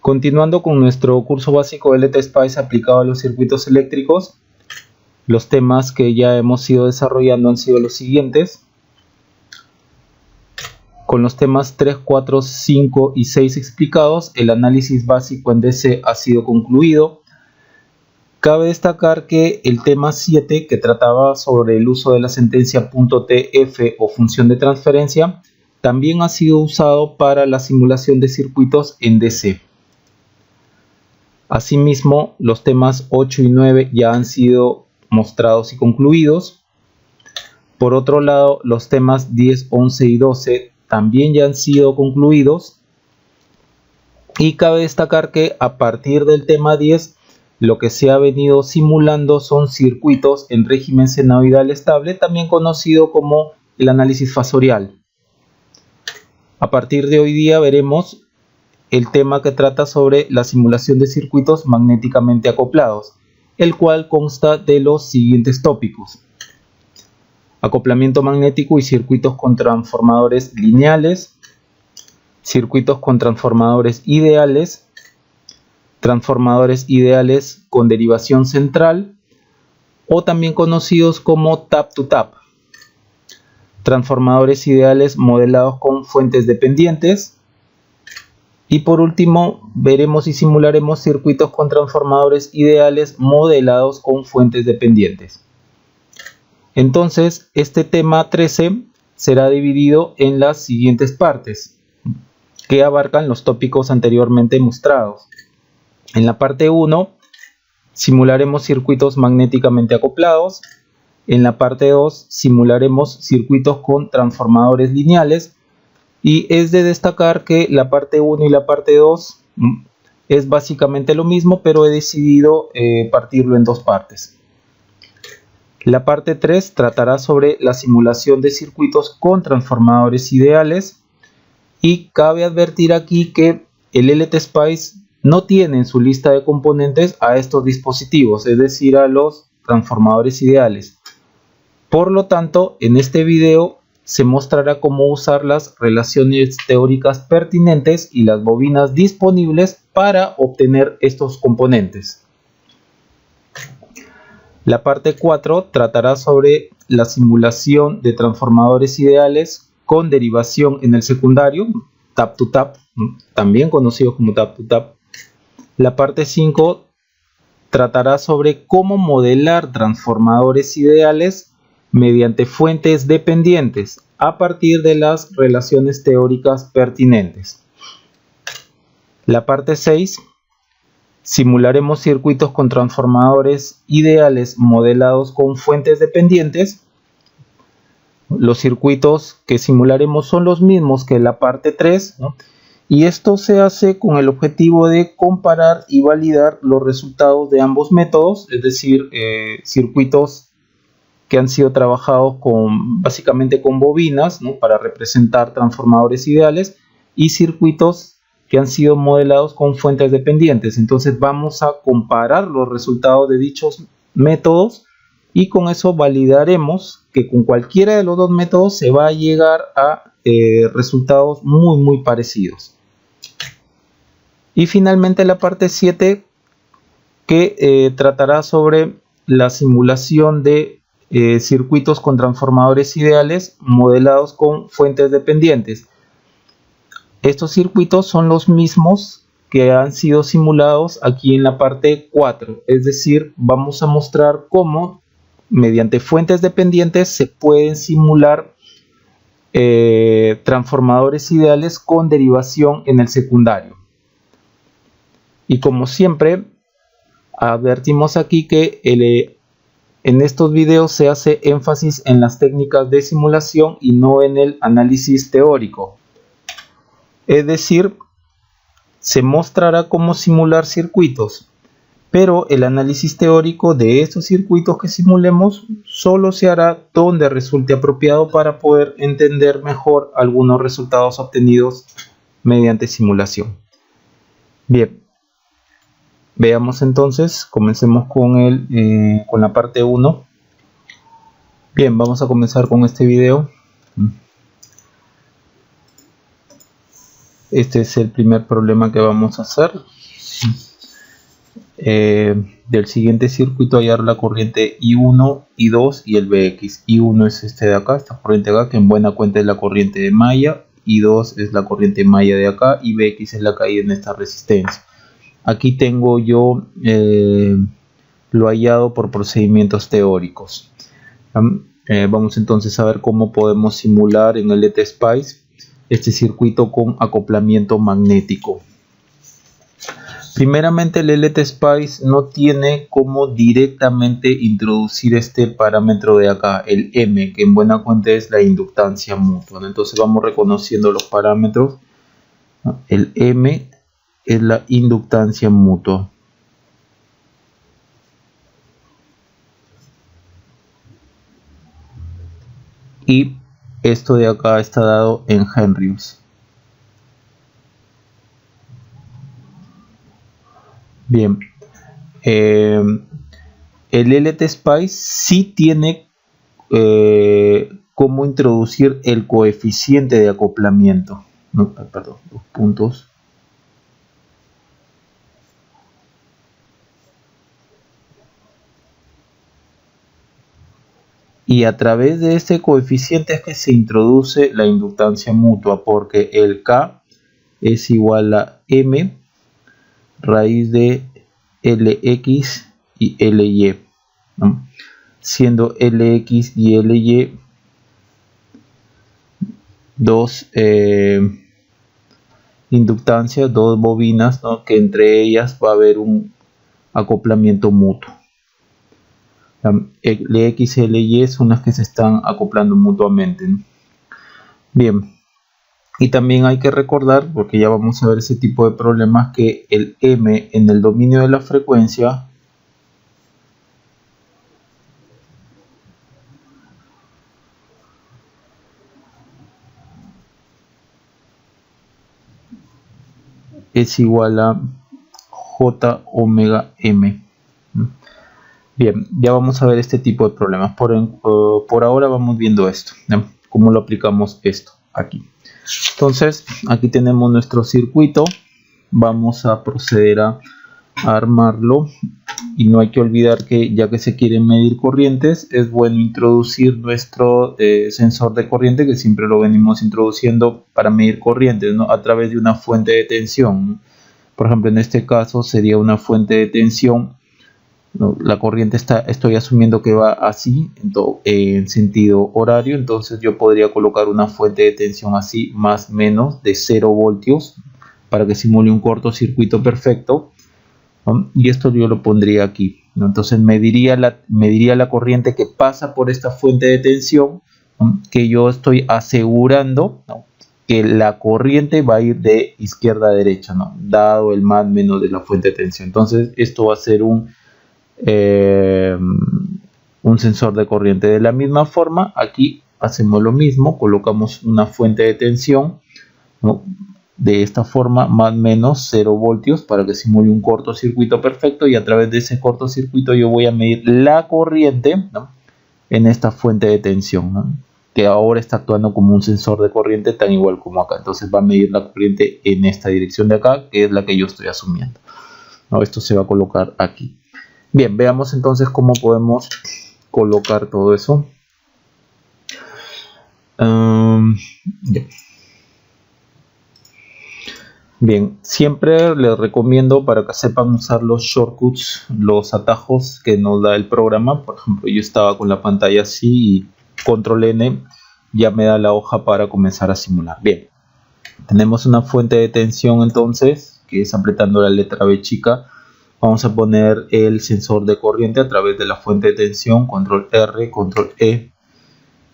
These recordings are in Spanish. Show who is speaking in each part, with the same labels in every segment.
Speaker 1: Continuando con nuestro curso básico de LTSpice aplicado a los circuitos eléctricos, los temas que ya hemos ido desarrollando han sido los siguientes. Con los temas 3, 4, 5 y 6 explicados, el análisis básico en DC ha sido concluido. Cabe destacar que el tema 7, que trataba sobre el uso de la sentencia .tf o función de transferencia, también ha sido usado para la simulación de circuitos en DC. Asimismo, los temas 8 y 9 ya han sido mostrados y concluidos. Por otro lado, los temas 10, 11 y 12 también ya han sido concluidos. Y cabe destacar que a partir del tema 10, lo que se ha venido simulando son circuitos en régimen senoidal estable, también conocido como el análisis fasorial. A partir de hoy día veremos el tema que trata sobre la simulación de circuitos magnéticamente acoplados, el cual consta de los siguientes tópicos: acoplamiento magnético y circuitos con transformadores lineales, circuitos con transformadores ideales, transformadores ideales con derivación central o también conocidos como tap-to-tap, transformadores ideales modelados con fuentes dependientes. Y por último, veremos y simularemos circuitos con transformadores ideales modelados con fuentes dependientes. Entonces, este tema 13 será dividido en las siguientes partes, que abarcan los tópicos anteriormente mostrados. En la parte 1, simularemos circuitos magnéticamente acoplados. En la parte 2, simularemos circuitos con transformadores lineales. Y es de destacar que la parte 1 y la parte 2 es básicamente lo mismo, pero he decidido partirlo en dos partes. La parte 3 tratará sobre la simulación de circuitos con transformadores ideales. Y cabe advertir aquí que el LTSpice no tiene en su lista de componentes a estos dispositivos, es decir, a los transformadores ideales. Por lo tanto, en este video se mostrará cómo usar las relaciones teóricas pertinentes y las bobinas disponibles para obtener estos componentes. La parte 4 tratará sobre la simulación de transformadores ideales con derivación en el secundario, tap-to-tap, también conocido como tap-to-tap. La parte 5 tratará sobre cómo modelar transformadores ideales mediante fuentes dependientes a partir de las relaciones teóricas pertinentes. La parte 6, simularemos circuitos con transformadores ideales modelados con fuentes dependientes. Los circuitos que simularemos son los mismos que la parte 3, ¿no? Y esto se hace con el objetivo de comparar y validar los resultados de ambos métodos, es decir, circuitos que han sido trabajados básicamente con bobinas, ¿no?, para representar transformadores ideales, y circuitos que han sido modelados con fuentes dependientes. Entonces vamos a comparar los resultados de dichos métodos y con eso validaremos que con cualquiera de los dos métodos se va a llegar a resultados muy parecidos. Y finalmente la parte 7, que tratará sobre la simulación de circuitos con transformadores ideales modelados con fuentes dependientes. Estos circuitos son los mismos que han sido simulados aquí en la parte 4, es decir, vamos a mostrar cómo mediante fuentes dependientes se pueden simular transformadores ideales con derivación en el secundario. Y como siempre, advertimos aquí que en estos videos se hace énfasis en las técnicas de simulación y no en el análisis teórico. Es decir, se mostrará cómo simular circuitos, pero el análisis teórico de estos circuitos que simulemos solo se hará donde resulte apropiado para poder entender mejor algunos resultados obtenidos mediante simulación. Bien. Veamos entonces, comencemos con la parte 1. Bien, vamos a comenzar con este video. Este es el primer problema que vamos a hacer. Del siguiente circuito hallar la corriente I1, I2 y el BX. I1 es este de acá, esta corriente de acá, que en buena cuenta es la corriente de malla. I2 es la corriente de malla de acá y BX es la caída en esta resistencia. Aquí tengo yo lo hallado por procedimientos teóricos. Vamos entonces a ver cómo podemos simular en el LTSpice este circuito con acoplamiento magnético. Primeramente, el LTSpice no tiene cómo directamente introducir este parámetro de acá, el M, que en buena cuenta es la inductancia mutua. Entonces vamos reconociendo los parámetros. El M es la inductancia mutua. Y esto de acá está dado en Henrys. Bien, el LTSpice sí tiene cómo introducir el coeficiente de acoplamiento. No, perdón, los puntos. Y a través de este coeficiente es que se introduce la inductancia mutua, porque el K es igual a M raíz de Lx y Ly, ¿no? Siendo Lx y Ly dos inductancias, dos bobinas, ¿no? Que entre ellas va a haber un acoplamiento mutuo. Lx y Ly son las que se están acoplando mutuamente, ¿no? Bien, y también hay que recordar, porque ya vamos a ver ese tipo de problemas, que el M en el dominio de la frecuencia es igual a J omega M. Bien, ya vamos a ver este tipo de problemas. Por ahora vamos viendo esto, ¿no? Cómo lo aplicamos esto aquí. Entonces, aquí tenemos nuestro circuito. Vamos a proceder a armarlo. Y no hay que olvidar que ya que se quieren medir corrientes, es bueno introducir nuestro sensor de corriente, que siempre lo venimos introduciendo para medir corrientes, ¿no? A través de una fuente de tensión, ¿no? Por ejemplo, en este caso sería una fuente de tensión. La corriente estoy asumiendo que va así en sentido horario, entonces yo podría colocar una fuente de tensión así, más o menos de 0 voltios, para que simule un cortocircuito perfecto, ¿no? Y esto yo lo pondría aquí, ¿no? Entonces mediría la corriente que pasa por esta fuente de tensión, ¿no? Que yo estoy asegurando, ¿no? Que la corriente va a ir de izquierda a derecha, ¿no? Dado el más menos de la fuente de tensión. Entonces esto va a ser un sensor de corriente. De la misma forma, aquí hacemos lo mismo, colocamos una fuente de tensión, ¿no? De esta forma, más o menos 0 voltios, para que simule un cortocircuito perfecto, y a través de ese cortocircuito yo voy a medir la corriente, ¿no? En esta fuente de tensión, ¿no? Que ahora está actuando como un sensor de corriente tan igual como acá. Entonces va a medir la corriente en esta dirección de acá, que es la que yo estoy asumiendo, ¿no? Esto se va a colocar aquí. Bien, veamos entonces cómo podemos colocar todo eso. Bien, siempre les recomiendo, para que sepan usar los shortcuts, los atajos que nos da el programa. Por ejemplo, yo estaba con la pantalla así y control N ya me da la hoja para comenzar a simular. Bien, tenemos una fuente de tensión entonces, que es apretando la letra B chica. Vamos a poner el sensor de corriente a través de la fuente de tensión, control R, control E.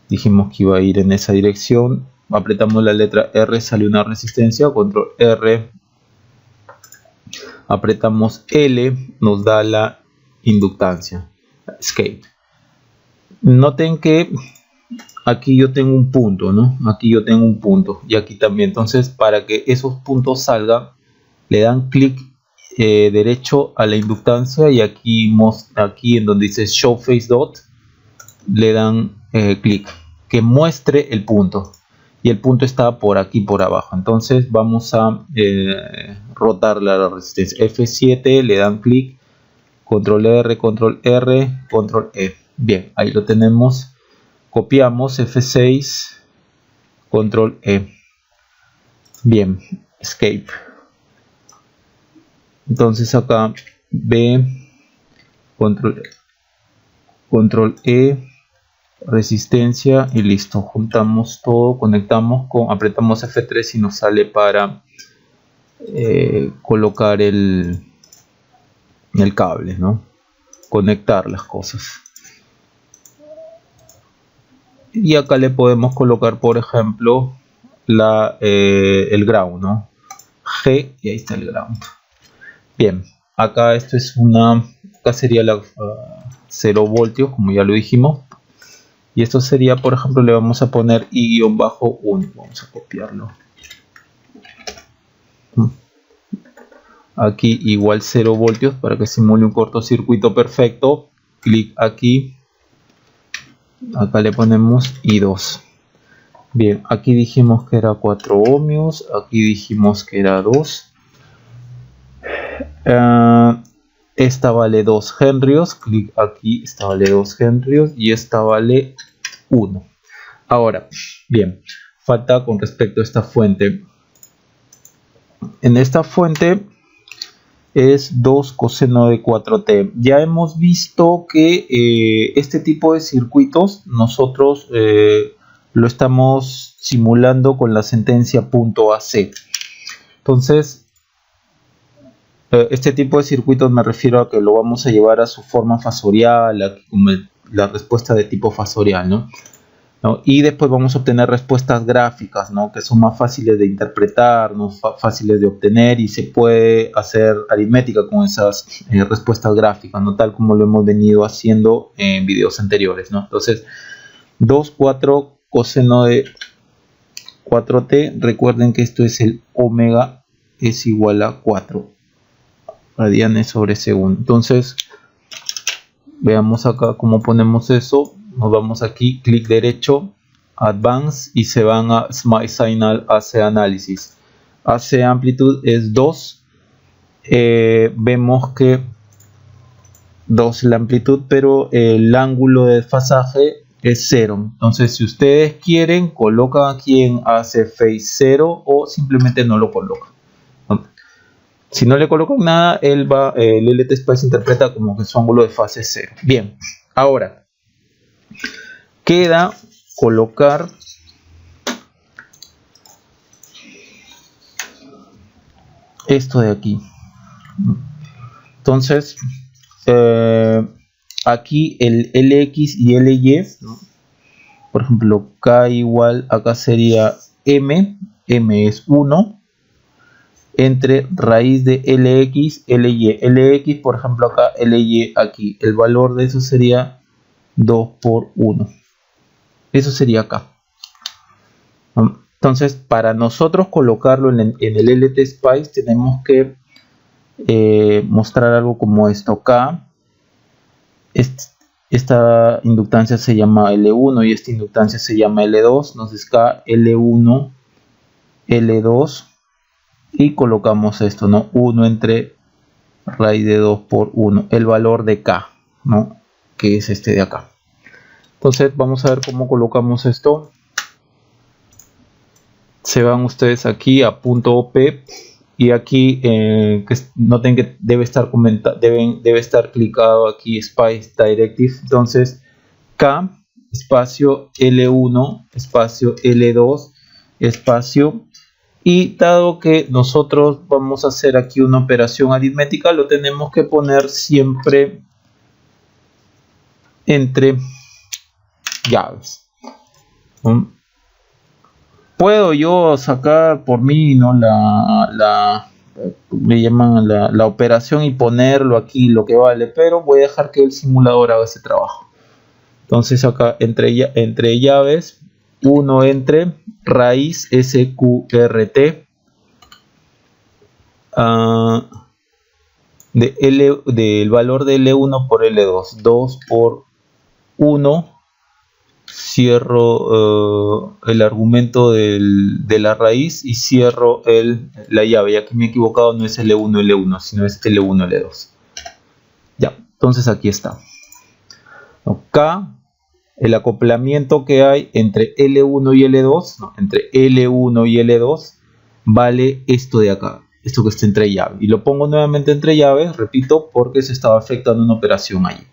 Speaker 1: Dijimos que iba a ir en esa dirección. Apretamos la letra R, sale una resistencia, control R. Apretamos L, nos da la inductancia, escape. Noten que aquí yo tengo un punto, ¿no? Aquí yo tengo un punto y aquí también. Entonces, para que esos puntos salgan, le dan clic derecho a la inductancia, y aquí en donde dice show face dot le dan clic que muestre el punto. y el punto está por aquí por abajo. Entonces vamos a rotar la resistencia. F7, le dan clic, control R, control R, control E. Bien, ahí lo tenemos. Copiamos, F6, control E. Bien, escape. Entonces acá B, control E, resistencia y listo. Juntamos todo, conectamos con, apretamos F3 y nos sale para colocar el cable, ¿no? Conectar las cosas. Y acá le podemos colocar, por ejemplo, el ground, ¿no? G, y ahí está el ground. Bien, acá esto es acá sería la 0 voltios, como ya lo dijimos. Y esto sería, por ejemplo, le vamos a poner I-1. Vamos a copiarlo. Aquí igual 0 voltios para que simule un cortocircuito perfecto. Clic aquí. Acá le ponemos I2. Bien, aquí dijimos que era 4 ohmios. Aquí dijimos que era 2. Esta vale 2 henrios. Clic aquí. Esta vale 2 henrios. Y esta vale 1. Ahora, bien, falta con respecto a esta fuente. En esta fuente es 2 coseno de 4t. Ya hemos visto que este tipo de circuitos nosotros lo estamos simulando con la sentencia .AC. Entonces, este tipo de circuitos me refiero a que lo vamos a llevar a su forma fasorial, como la respuesta de tipo fasorial, ¿no? Y después vamos a obtener respuestas gráficas, ¿no? Que son más fáciles de interpretar, ¿no? Fáciles de obtener, y se puede hacer aritmética con esas respuestas gráficas, ¿no? Tal como lo hemos venido haciendo en videos anteriores, ¿no? Entonces, 2, 4 coseno de 4t. Recuerden que esto es el omega, es igual a 4 radianes sobre segundo. Entonces, veamos acá cómo ponemos eso. Nos vamos aquí, clic derecho, Advance, y se van a Smart Signal AC Analysis. AC Amplitud es 2. Vemos que 2 la amplitud, pero el ángulo de desfasaje es 0. Entonces, si ustedes quieren, colocan aquí en AC Phase 0 o simplemente no lo colocan. Si no le colocan nada, el LT Spice interpreta como que su ángulo de fase es 0. Bien, ahora queda colocar esto de aquí. Entonces, aquí el LX y LY, ¿no? Por ejemplo, K igual, acá sería M es 1, entre raíz de LX, LY. LX, por ejemplo, acá, LY aquí. El valor de eso sería 2 por 1. Eso sería acá. Entonces, para nosotros colocarlo en el LT Spice, tenemos que mostrar algo como esto. K, esta inductancia se llama L1 y esta inductancia se llama L2. Entonces, K, L1, L2, y colocamos esto, ¿no? 1 entre raíz de 2 por 1, el valor de K, ¿no? Que es este de acá. Entonces vamos a ver cómo colocamos esto. Se van ustedes aquí a punto .op, y aquí que noten que debe estar clicado aquí Spice Directive. Entonces K espacio L1 espacio L2 espacio, y dado que nosotros vamos a hacer aquí una operación aritmética, lo tenemos que poner siempre entre llaves. Puedo yo sacar por mí, ¿no? Le llaman la operación y ponerlo aquí lo que vale, pero voy a dejar que el simulador haga ese trabajo. Entonces acá entre llaves, 1 entre raíz SQRT del valor de L1 por L2, 2 por 1 cierro el argumento de la raíz y cierro la llave, ya que me he equivocado, no es L1, L1, sino es L1, L2. Ya, entonces aquí está. Acá, el acoplamiento que hay entre L1 y L2, no, entre L1 y L2, vale esto de acá, esto que está entre llaves. Y lo pongo nuevamente entre llaves, repito, porque se estaba efectuando una operación ahí.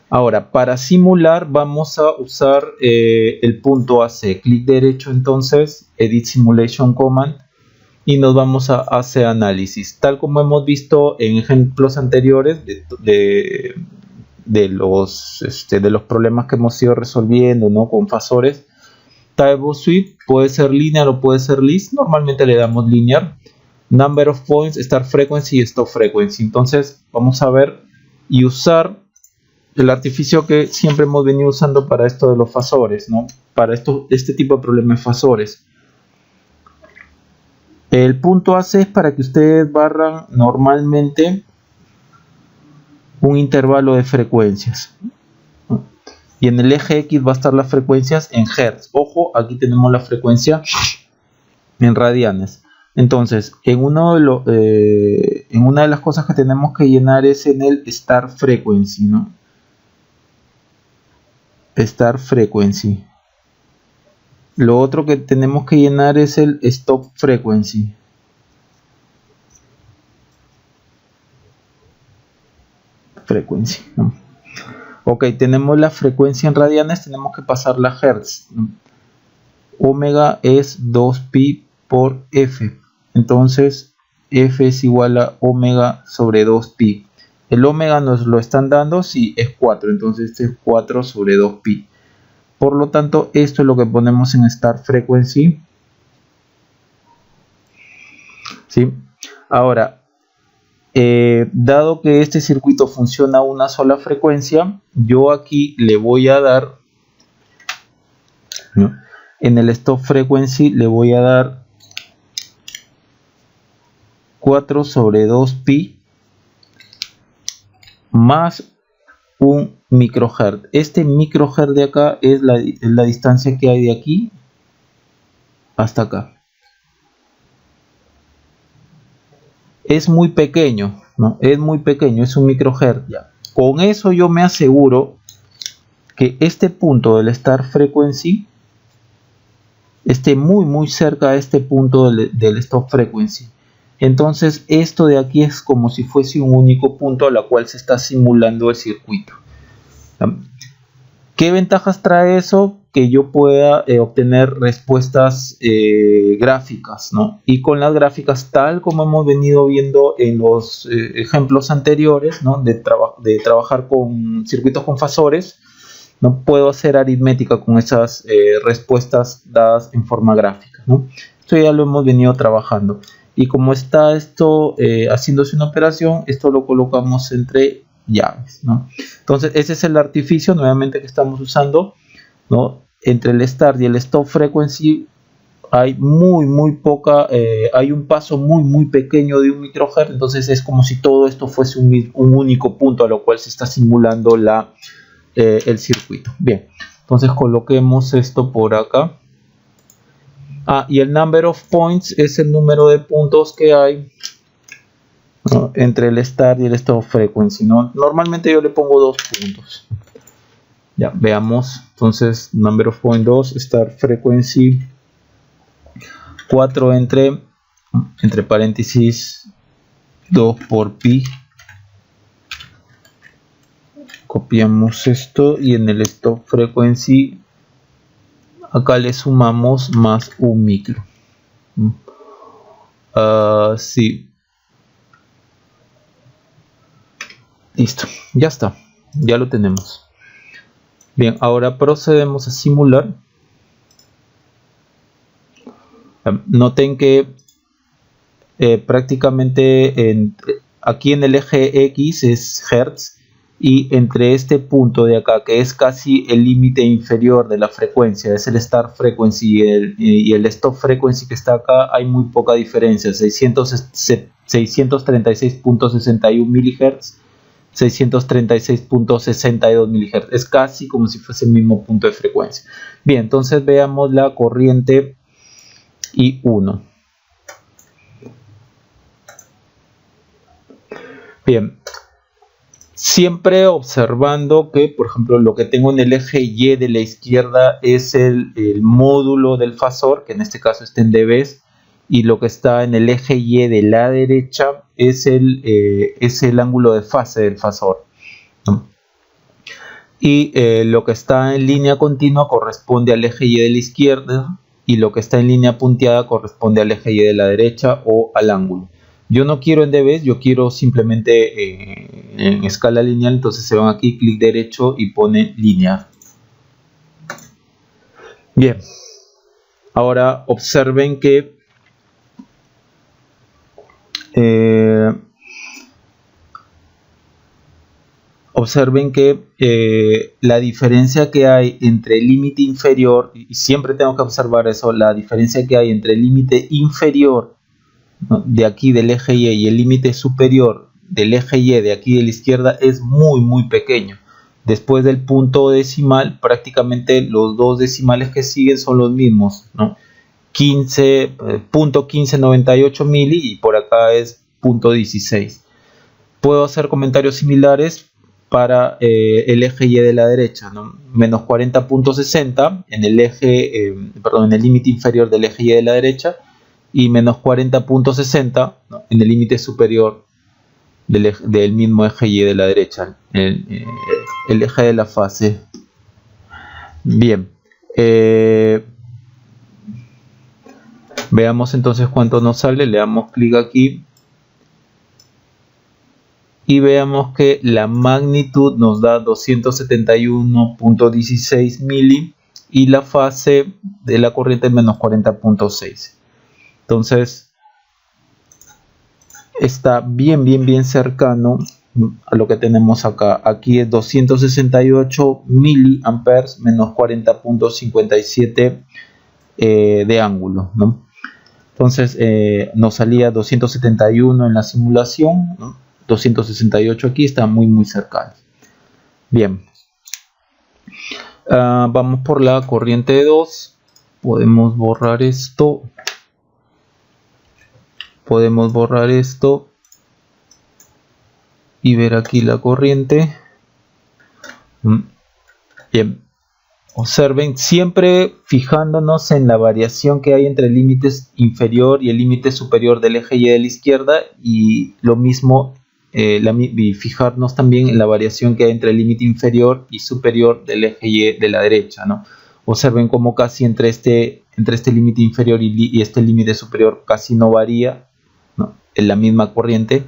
Speaker 1: Ahora, para simular vamos a usar el punto AC. Clic derecho entonces, Edit Simulation Command, y nos vamos a AC Análisis. Tal como hemos visto en ejemplos anteriores de los problemas que hemos ido resolviendo, ¿no? Con fasores. Type of Sweep puede ser linear o puede ser list. Normalmente le damos linear. Number of points, Start Frequency y Stop Frequency. Entonces vamos a ver y usar el artificio que siempre hemos venido usando para esto de los fasores, ¿no? Para este tipo de problemas de fasores. El punto AC es para que ustedes barran normalmente un intervalo de frecuencias. Y en el eje X va a estar las frecuencias en Hertz. Ojo, aquí tenemos la frecuencia en radianes. Entonces, en una de las cosas que tenemos que llenar es en el Start Frequency, ¿no? Start Frequency. Lo otro que tenemos que llenar es el Stop Frequency. ¿No? Ok, tenemos la frecuencia en radianes, tenemos que pasar la Hertz, ¿no? Omega es 2pi por F. Entonces, F es igual a omega sobre 2pi. El omega nos lo están dando, sí, es 4, entonces este es 4 sobre 2pi. Por lo tanto, esto es lo que ponemos en Start Frequency. ¿Sí? Ahora, dado que este circuito funciona a una sola frecuencia, yo aquí le voy a dar, ¿no? En el Stop Frequency le voy a dar 4 sobre 2pi más un microhertz. Este microhertz de acá es la distancia que hay de aquí hasta acá. Es muy pequeño, ¿no? Es muy pequeño, es un microhertz. Ya. Con eso yo me aseguro que este punto del Start Frequency esté muy cerca de este punto del Stop Frequency. Entonces esto de aquí es como si fuese un único punto a la cual se está simulando el circuito. ¿Qué ventajas trae eso? Que yo pueda obtener respuestas gráficas, ¿no? Y con las gráficas, tal como hemos venido viendo en los ejemplos anteriores, ¿no? de trabajar con circuitos con fasores, no puedo hacer aritmética con esas respuestas dadas en forma gráfica, ¿no? Esto ya lo hemos venido trabajando. Y como está esto haciéndose una operación, esto lo colocamos entre llaves, ¿no? Entonces ese es el artificio nuevamente que estamos usando, ¿no? Entre el Start y el Stop Frequency hay muy poca, hay un paso muy pequeño de un microhertz. Entonces es como si todo esto fuese un único punto a lo cual se está simulando el circuito. Bien, entonces coloquemos esto por acá. Y el number of points es el número de puntos que hay, ¿no? Entre el Start y el Stop Frequency, ¿no? Normalmente yo le pongo 2 puntos. Ya, veamos. Entonces, number of point 2, Start Frequency 4 entre paréntesis 2 por pi. Copiamos esto y en el Stop Frequency acá le sumamos más un micro. Sí. Listo, ya está, ya lo tenemos. Bien, ahora procedemos a simular. Noten que prácticamente aquí en el eje X es Hertz, y entre este punto de acá, que es casi el límite inferior de la frecuencia, es el Start Frequency y el Stop Frequency que está acá, hay muy poca diferencia, 636.61 MHz 636.62 MHz. Es casi como si fuese el mismo punto de frecuencia. Bien, entonces veamos la corriente I1. Bien, siempre observando que, por ejemplo, lo que tengo en el eje Y de la izquierda es el módulo del fasor, que en este caso está en dB, y lo que está en el eje Y de la derecha es el ángulo de fase del fasor, ¿no? Y lo que está en línea continua corresponde al eje Y de la izquierda, y lo que está en línea punteada corresponde al eje Y de la derecha o al ángulo. Yo no quiero en dB, yo quiero simplemente en escala lineal, entonces se van aquí, clic derecho y pone lineal. Bien, ahora observen que la diferencia que hay entre el límite inferior, y siempre tengo que observar eso, la diferencia que hay entre el límite inferior, ¿no?, de aquí del eje Y el límite superior del eje Y de aquí de la izquierda es muy pequeño. Después del punto decimal, prácticamente los dos decimales que siguen son los mismos, ¿no? 15.98 mili y por acá es 0.16. Puedo hacer comentarios similares para el eje Y de la derecha, ¿no? Menos 40.60 en el eje, en el límite inferior del eje Y de la derecha, y menos 40.60, ¿no?, en el límite superior del mismo eje Y de la derecha, el eje de la fase. Bien, veamos entonces cuánto nos sale. Le damos clic aquí y veamos que la magnitud nos da 271.16 mili y la fase de la corriente es menos 40.6. Entonces está bien cercano a lo que tenemos acá. Aquí es 268 miliamperes menos 40.57 de ángulo, ¿no? Entonces nos salía 271 en la simulación, ¿no? 268 aquí, está muy cercano. Bien, vamos por la corriente 2. Podemos borrar esto. Y ver aquí la corriente. Bien, observen, siempre fijándonos en la variación que hay entre el límite inferior y el límite superior del eje Y de la izquierda, y lo mismo y fijarnos también en la variación que hay entre el límite inferior y superior del eje Y de la derecha, ¿no? Observen cómo casi entre este límite inferior y este límite superior casi no varía, ¿no?, en la misma corriente.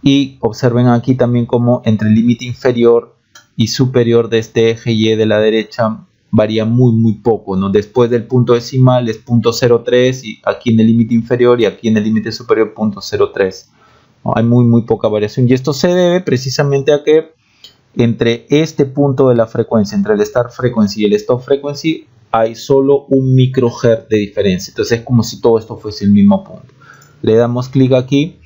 Speaker 1: Y observen aquí también cómo entre el límite inferior y superior de este eje Y de la derecha varía muy poco, ¿no? Después del punto decimal es 0.03, y aquí en el límite inferior y aquí en el límite superior 0.03, ¿no? Hay muy poca variación, y esto se debe precisamente a que entre este punto de la frecuencia, entre el start frequency y el stop frequency, hay solo 1 microhertz de diferencia. Entonces es como si todo esto fuese el mismo punto. Le damos clic aquí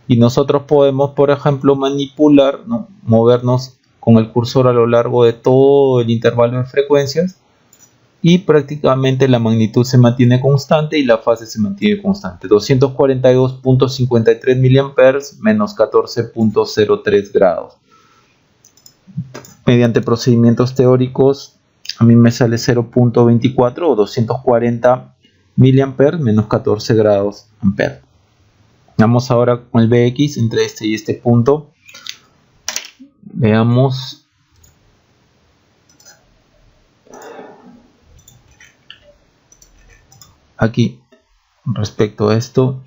Speaker 1: y nosotros podemos, por ejemplo, manipular, ¿no?, movernos con el cursor a lo largo de todo el intervalo de frecuencias, y prácticamente la magnitud se mantiene constante y la fase se mantiene constante. 242.53 miliamperes menos 14.03 grados. Mediante procedimientos teóricos a mí me sale 0.24 o 240 miliamperes menos 14 grados ampere. Vamos ahora con el Vx entre este y este punto. Veamos. Aquí, respecto a esto.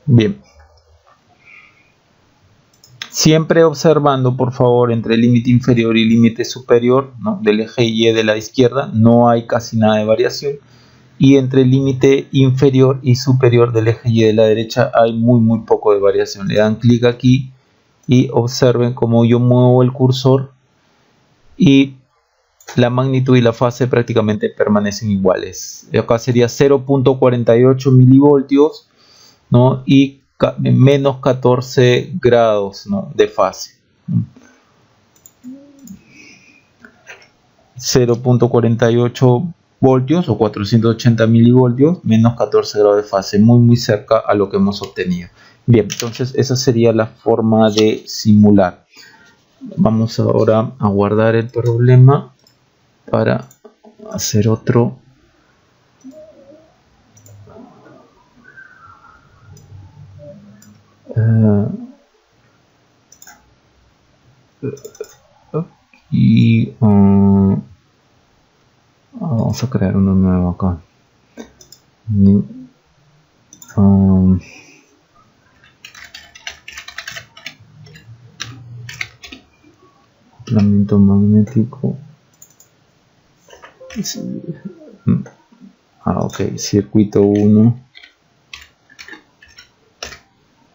Speaker 1: Bien. Siempre observando, por favor, entre el límite inferior y el límite superior, ¿no?, del eje Y de la izquierda no hay casi nada de variación. Y entre el límite inferior y superior del eje Y de la derecha hay muy poco de variación. Le dan clic aquí y observen cómo yo muevo el cursor y la magnitud y la fase prácticamente permanecen iguales. Acá sería 0.48 milivoltios ¿no? Y menos 14 grados, ¿no?, de fase. 0.48 voltios o 480 milivoltios, menos 14 grados de fase, muy cerca a lo que hemos obtenido. Bien, entonces esa sería la forma de simular. Vamos ahora a guardar el problema para hacer otro. Y vamos a crear uno nuevo acá. Acoplamiento magnético. Ok, circuito 1.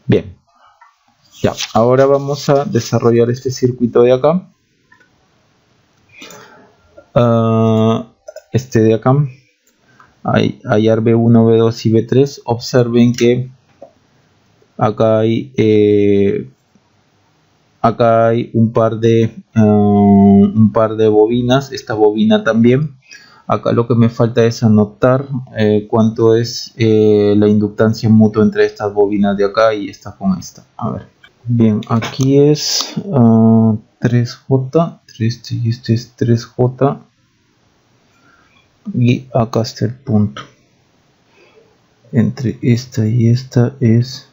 Speaker 1: Bien, ya, ahora vamos a desarrollar este circuito de acá. Este de acá, hay B1, B2 y B3. Observen que acá hay un par de bobinas, esta bobina también. Acá lo que me falta es anotar cuánto es la inductancia mutua entre estas bobinas de acá y esta con esta. A ver. Bien, aquí es 3J, este es 3J. Y acá está el punto. Entre esta y esta es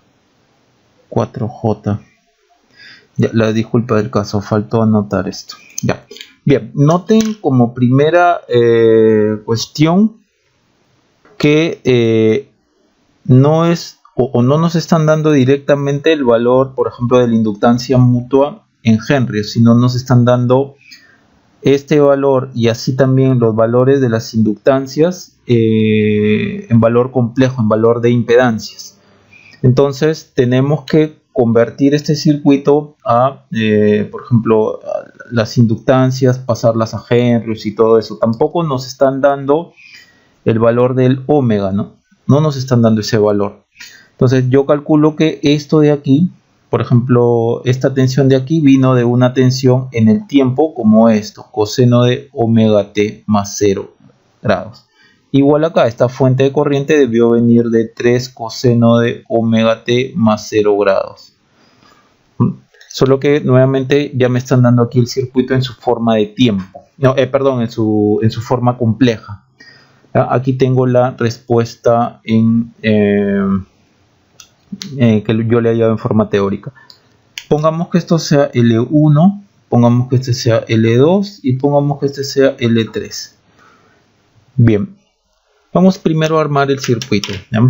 Speaker 1: 4J. Ya, la disculpa del caso, faltó anotar esto. Ya. Bien, noten como primera cuestión que no es o no nos están dando directamente el valor, por ejemplo, de la inductancia mutua en Henry, sino nos están dando este valor y así también los valores de las inductancias en valor complejo, en valor de impedancias. Entonces tenemos que convertir este circuito a, por ejemplo, a las inductancias, pasarlas a Henry y todo eso. Tampoco nos están dando el valor del omega, ¿no? No nos están dando ese valor. Entonces yo calculo que esto de aquí, por ejemplo, esta tensión de aquí vino de una tensión en el tiempo como esto, coseno de omega t más 0 grados. Igual acá, esta fuente de corriente debió venir de 3 coseno de omega t más 0 grados. Solo que nuevamente ya me están dando aquí el circuito en su forma de tiempo. No, perdón, en su forma compleja. Aquí tengo la respuesta en... que yo le haya dado en forma teórica. Pongamos que esto sea L1, pongamos que este sea L2 y pongamos que este sea L3. Bien, vamos primero a armar el circuito, ¿ya?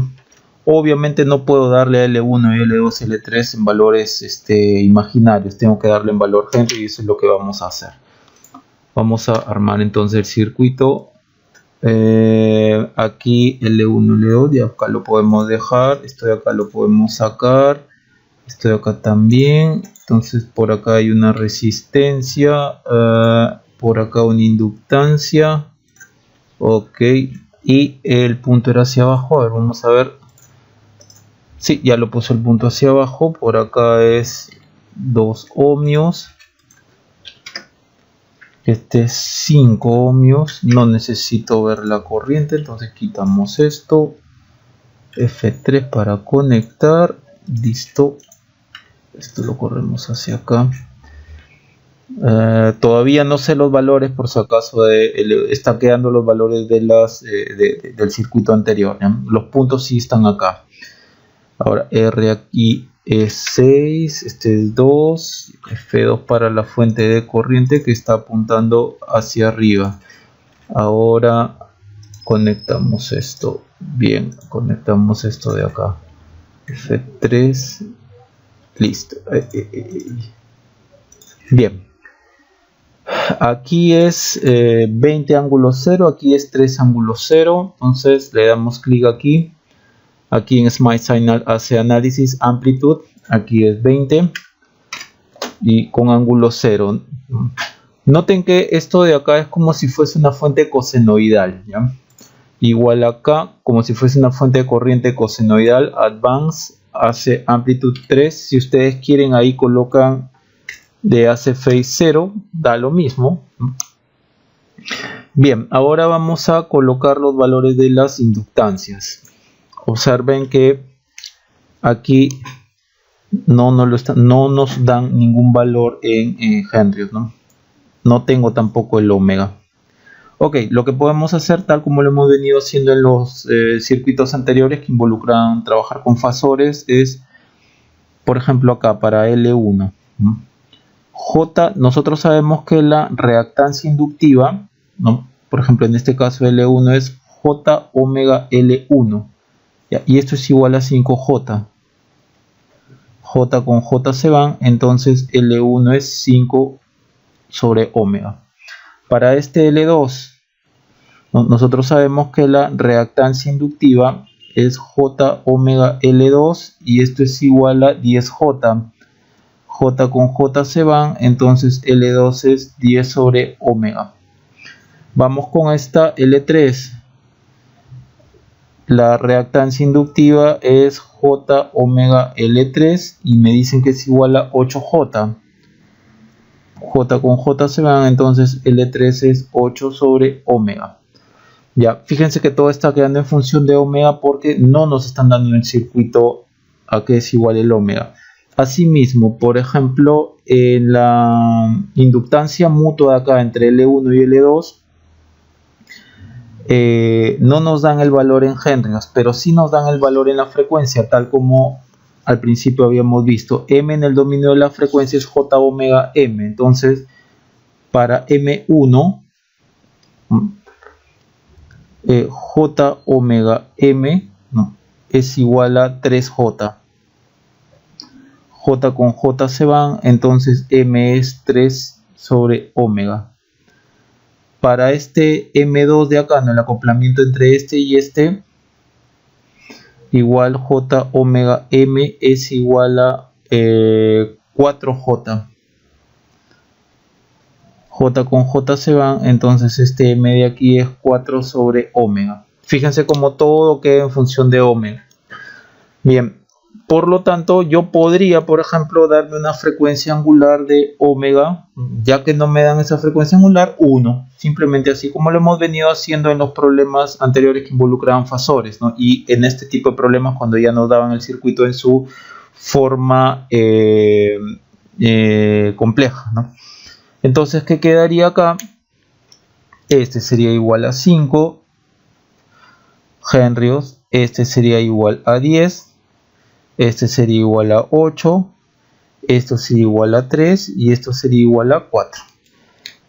Speaker 1: Obviamente no puedo darle a L1 y L2 y L3 en valores imaginarios, tengo que darle en valor Henry y eso es lo que vamos a hacer. Vamos a armar entonces el circuito. Aquí L1, L2, y acá lo podemos dejar, esto de acá lo podemos sacar, esto de acá también. Entonces por acá hay una resistencia, por acá una inductancia, ok, y el punto era hacia abajo. A ver, vamos a ver, sí, ya lo puso el punto hacia abajo. Por acá es 2 ohmios. Este es 5 ohmios, no necesito ver la corriente, entonces quitamos esto, F3 para conectar, listo, esto lo corremos hacia acá. Todavía no sé los valores, por si acaso está quedando los valores de del circuito anterior, ¿ya? Los puntos sí están acá. Ahora R aquí es 6, este es 2, F2 para la fuente de corriente que está apuntando hacia arriba. Ahora conectamos esto, bien, conectamos esto de acá, F3, listo. Bien, aquí es 20 ángulo 0, aquí es 3 ángulo 0, entonces le damos clic aquí. Aquí en Smart Signal hace análisis amplitud, aquí es 20 y con ángulo 0. Noten que esto de acá es como si fuese una fuente cosenoidal, ¿ya? igual acá, como si fuese una fuente de corriente cosenoidal, advance, hace amplitud 3. Si ustedes quieren, ahí colocan de hace phase 0, da lo mismo. Bien, ahora vamos a colocar los valores de las inductancias. Observen que aquí no nos dan ningún valor en Henry, no tengo tampoco el ohmega. Ok, lo que podemos hacer, tal como lo hemos venido haciendo en los circuitos anteriores que involucran trabajar con fasores, es, por ejemplo, acá para L1. J, nosotros sabemos que la reactancia inductiva, por ejemplo, en este caso L1 es J omega L1, ¿ya? Y esto es igual a 5J. J con J se van, entonces L1 es 5 sobre omega. Para este L2, nosotros sabemos que la reactancia inductiva es J omega L2 y esto es igual a 10J. J con J se van, entonces L2 es 10 sobre omega. Vamos con esta L3. La reactancia inductiva es J omega L3 y me dicen que es igual a 8J. J con J se van, entonces L3 es 8 sobre omega. Ya, fíjense que todo está quedando en función de omega porque no nos están dando en el circuito a que es igual el omega. Asimismo, por ejemplo, en la inductancia mutua de acá entre L1 y L2, no nos dan el valor en henrios, pero sí nos dan el valor en la frecuencia, tal como al principio habíamos visto. M en el dominio de la frecuencia es J omega M. Entonces, para M1, J omega M es igual a 3J. J con J se van, entonces M es 3 sobre omega. Para este M2 de acá, el acoplamiento entre este y este, igual J omega M es igual a 4J. J con J se van, entonces este M de aquí es 4 sobre omega. Fíjense cómo todo queda en función de omega. Bien, por lo tanto yo podría, por ejemplo, darme una frecuencia angular de omega, ya que no me dan esa frecuencia angular, 1. Simplemente así como lo hemos venido haciendo en los problemas anteriores que involucraban fasores, y en este tipo de problemas cuando ya nos daban el circuito en su forma compleja, Entonces, ¿qué quedaría acá? Este sería igual a 5 henrios, este sería igual a 10, este sería igual a 8, esto sería igual a 3 y esto sería igual a 4.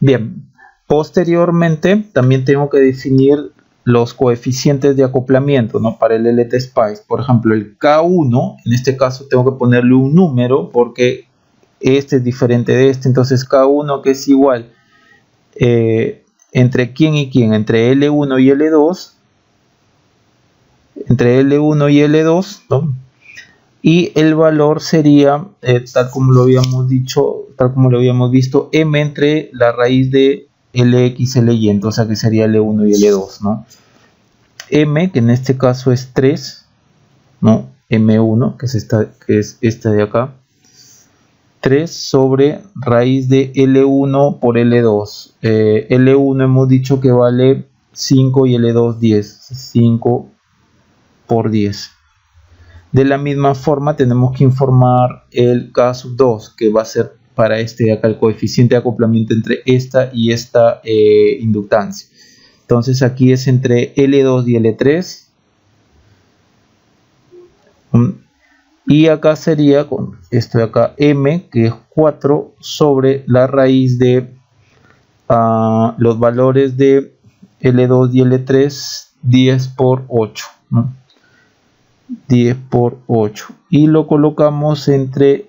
Speaker 1: Bien, posteriormente también tengo que definir los coeficientes de acoplamiento, para el LT Spice. Por ejemplo, el K1, en este caso tengo que ponerle un número porque este es diferente de este, entonces K1 que es igual entre quién y quién, entre L1 y L2, y el valor sería tal como lo habíamos visto, M entre la raíz de LX, LY, o sea que sería L1 y L2, M, que en este caso es 3, M1, que es esta de acá, 3 sobre raíz de L1 por L2. L1 hemos dicho que vale 5 y L2 10. 5 por 10. De la misma forma tenemos que informar el K2, que va a ser para este de acá el coeficiente de acoplamiento entre esta y esta inductancia. Entonces aquí es entre L2 y L3. Y acá sería con esto de acá M, que es 4 sobre la raíz de los valores de L2 y L3, 10 por 8. 10 por 8. Y lo colocamos entre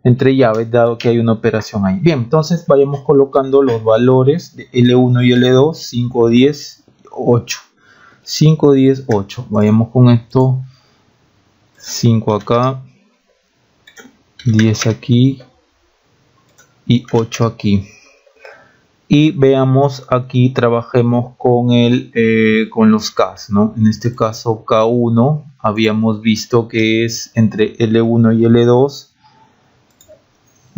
Speaker 1: llaves, dado que hay una operación ahí. Bien, entonces vayamos colocando los valores de L1 y L2, 5, 10, 8. 5, 10, 8. Vayamos con esto. 5 acá, 10 aquí y 8 aquí. Y veamos aquí, trabajemos con con los Ks, ¿no? En este caso K1 habíamos visto que es entre L1 y L2,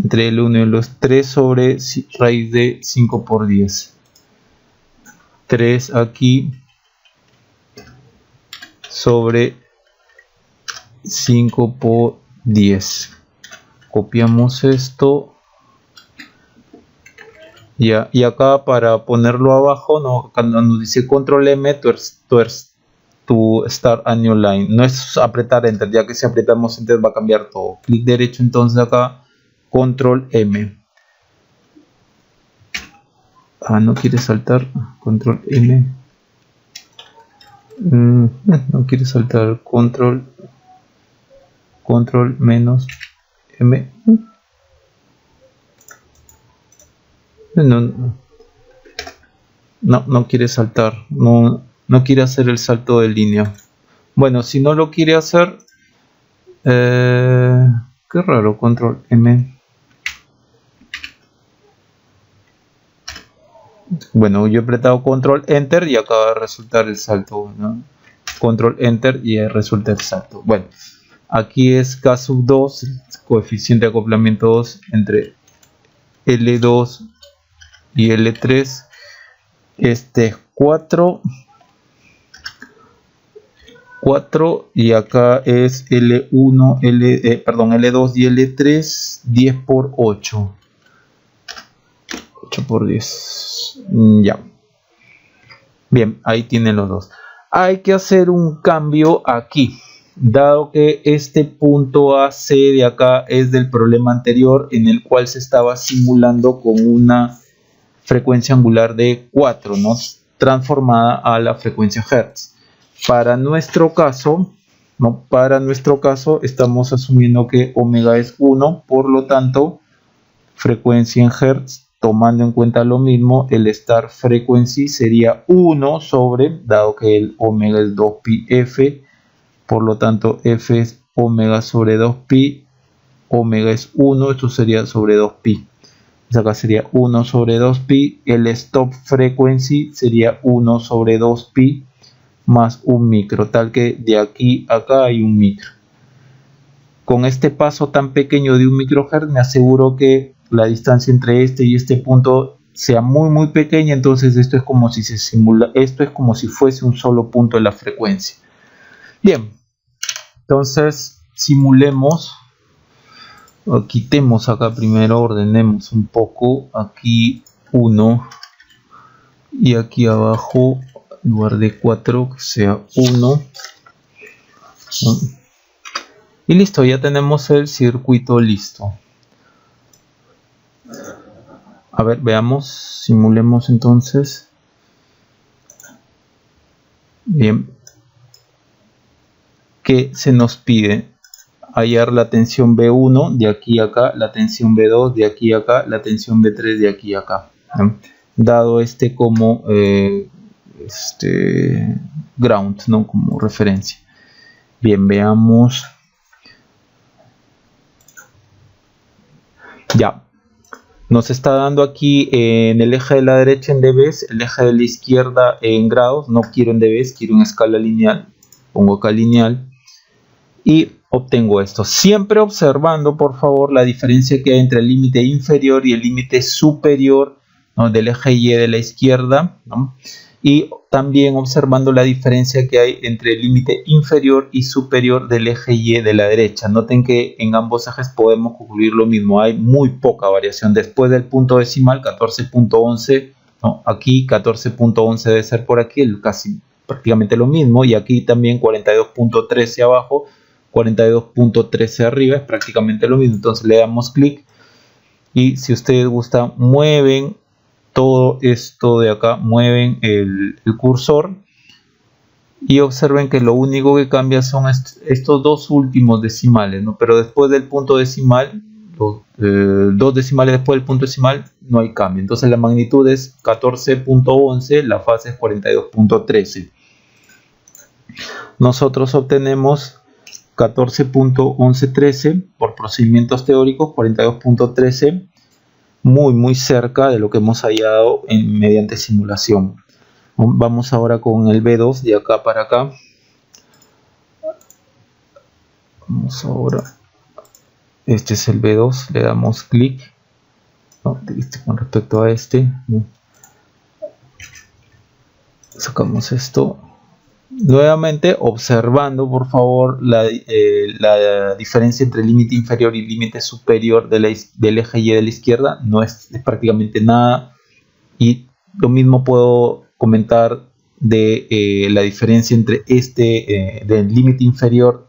Speaker 1: entre L1 y L2, 3 sobre raíz de 5 por 10. 3 aquí sobre 5 por 10. Copiamos esto. Ya, y acá para ponerlo abajo, ¿no? Cuando nos dice control M, to start a new line. No es apretar enter, ya que si apretamos enter va a cambiar todo. Clic derecho, entonces acá, control M. No quiere saltar. Control M. No quiere saltar. Control menos M. No quiere saltar, no quiere hacer el salto de línea. Bueno, si no lo quiere hacer, qué raro, control M. Bueno, yo he apretado control enter y acaba de resultar el salto, ¿no? Control enter y resulta el salto. Bueno, aquí es K sub 2, coeficiente de acoplamiento 2 entre L2 y L3. Este es 4 y acá es L1, L2 y L3, 10 por 8. 8 por 10. Ya. Bien, ahí tienen los dos. Hay que hacer un cambio aquí. Dado que este punto AC de acá es del problema anterior, en el cual se estaba simulando con una frecuencia angular de 4, ¿no? Transformada a la frecuencia Hertz. Para nuestro caso, estamos asumiendo que omega es 1, por lo tanto, frecuencia en Hertz, tomando en cuenta lo mismo, el start frequency sería 1 sobre, dado que el omega es 2pi f, por lo tanto f es omega sobre 2pi, omega es 1, esto sería sobre 2pi. Acá sería 1 sobre 2pi, el stop frequency sería 1 sobre 2pi más un micro, tal que de aquí a acá hay un micro. Con este paso tan pequeño de un microhertz me aseguro que la distancia entre este y este punto sea muy pequeña, entonces esto es como si fuese un solo punto de la frecuencia. Bien, entonces simulemos. Quitemos acá primero, ordenemos un poco, aquí 1 y aquí abajo en lugar de 4 que sea 1, ¿no? Y listo, ya tenemos el circuito listo. A ver, veamos, simulemos entonces. Bien, ¿qué se nos pide? Hallar la tensión B1 de aquí a acá, la tensión B2 de aquí a acá, la tensión B3 de aquí a acá, ¿no? Dado como ground, ¿no? Como referencia. Bien, veamos. Ya. Nos está dando aquí en el eje de la derecha en dBs, el eje de la izquierda en grados. No quiero en dBs, quiero en escala lineal. Pongo acá lineal. Y obtengo esto, siempre observando por favor la diferencia que hay entre el límite inferior y el límite superior, ¿no? Del eje Y de la izquierda, ¿no? Y también observando la diferencia que hay entre el límite inferior y superior del eje Y de la derecha. Noten que en ambos ejes podemos concluir lo mismo, hay muy poca variación. Después del punto decimal 14.11, ¿no? Aquí 14.11 debe ser por aquí, casi prácticamente lo mismo, y aquí también 42.13 abajo, 42.13 arriba, es prácticamente lo mismo. Entonces le damos clic y si ustedes gustan mueven todo esto de acá, mueven el cursor y observen que lo único que cambia son estos dos últimos decimales, ¿no? Pero después del punto decimal, dos decimales después del punto decimal, no hay cambio. Entonces la magnitud es 14.11, la fase es 42.13. Nosotros obtenemos 14.1113 por procedimientos teóricos, 42.13 muy cerca de lo que hemos hallado mediante simulación. Vamos ahora con el B2 de acá para acá. Vamos ahora, este es el B2, le damos clic, ¿no? Con respecto a este, ¿no? Sacamos esto nuevamente, observando por favor la diferencia entre límite inferior y límite superior del eje Y de la izquierda. No es prácticamente nada, y lo mismo puedo comentar de la diferencia entre del límite inferior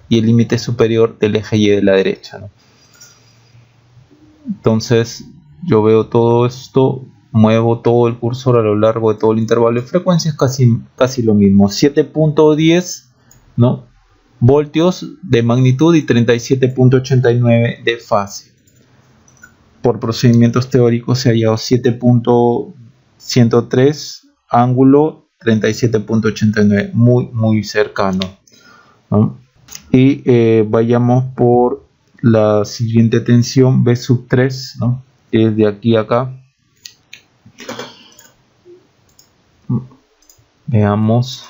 Speaker 1: y el límite superior del eje Y de la derecha, ¿no? Entonces yo veo todo esto, muevo todo el cursor a lo largo de todo el intervalo de frecuencias, casi lo mismo. 7.10, ¿no?, voltios de magnitud y 37.89 de fase. Por procedimientos teóricos se ha hallado 7.103, ángulo 37.89, muy cercano, ¿no? Y vayamos por la siguiente tensión, B sub 3, ¿no?, que es de aquí a acá. Veamos,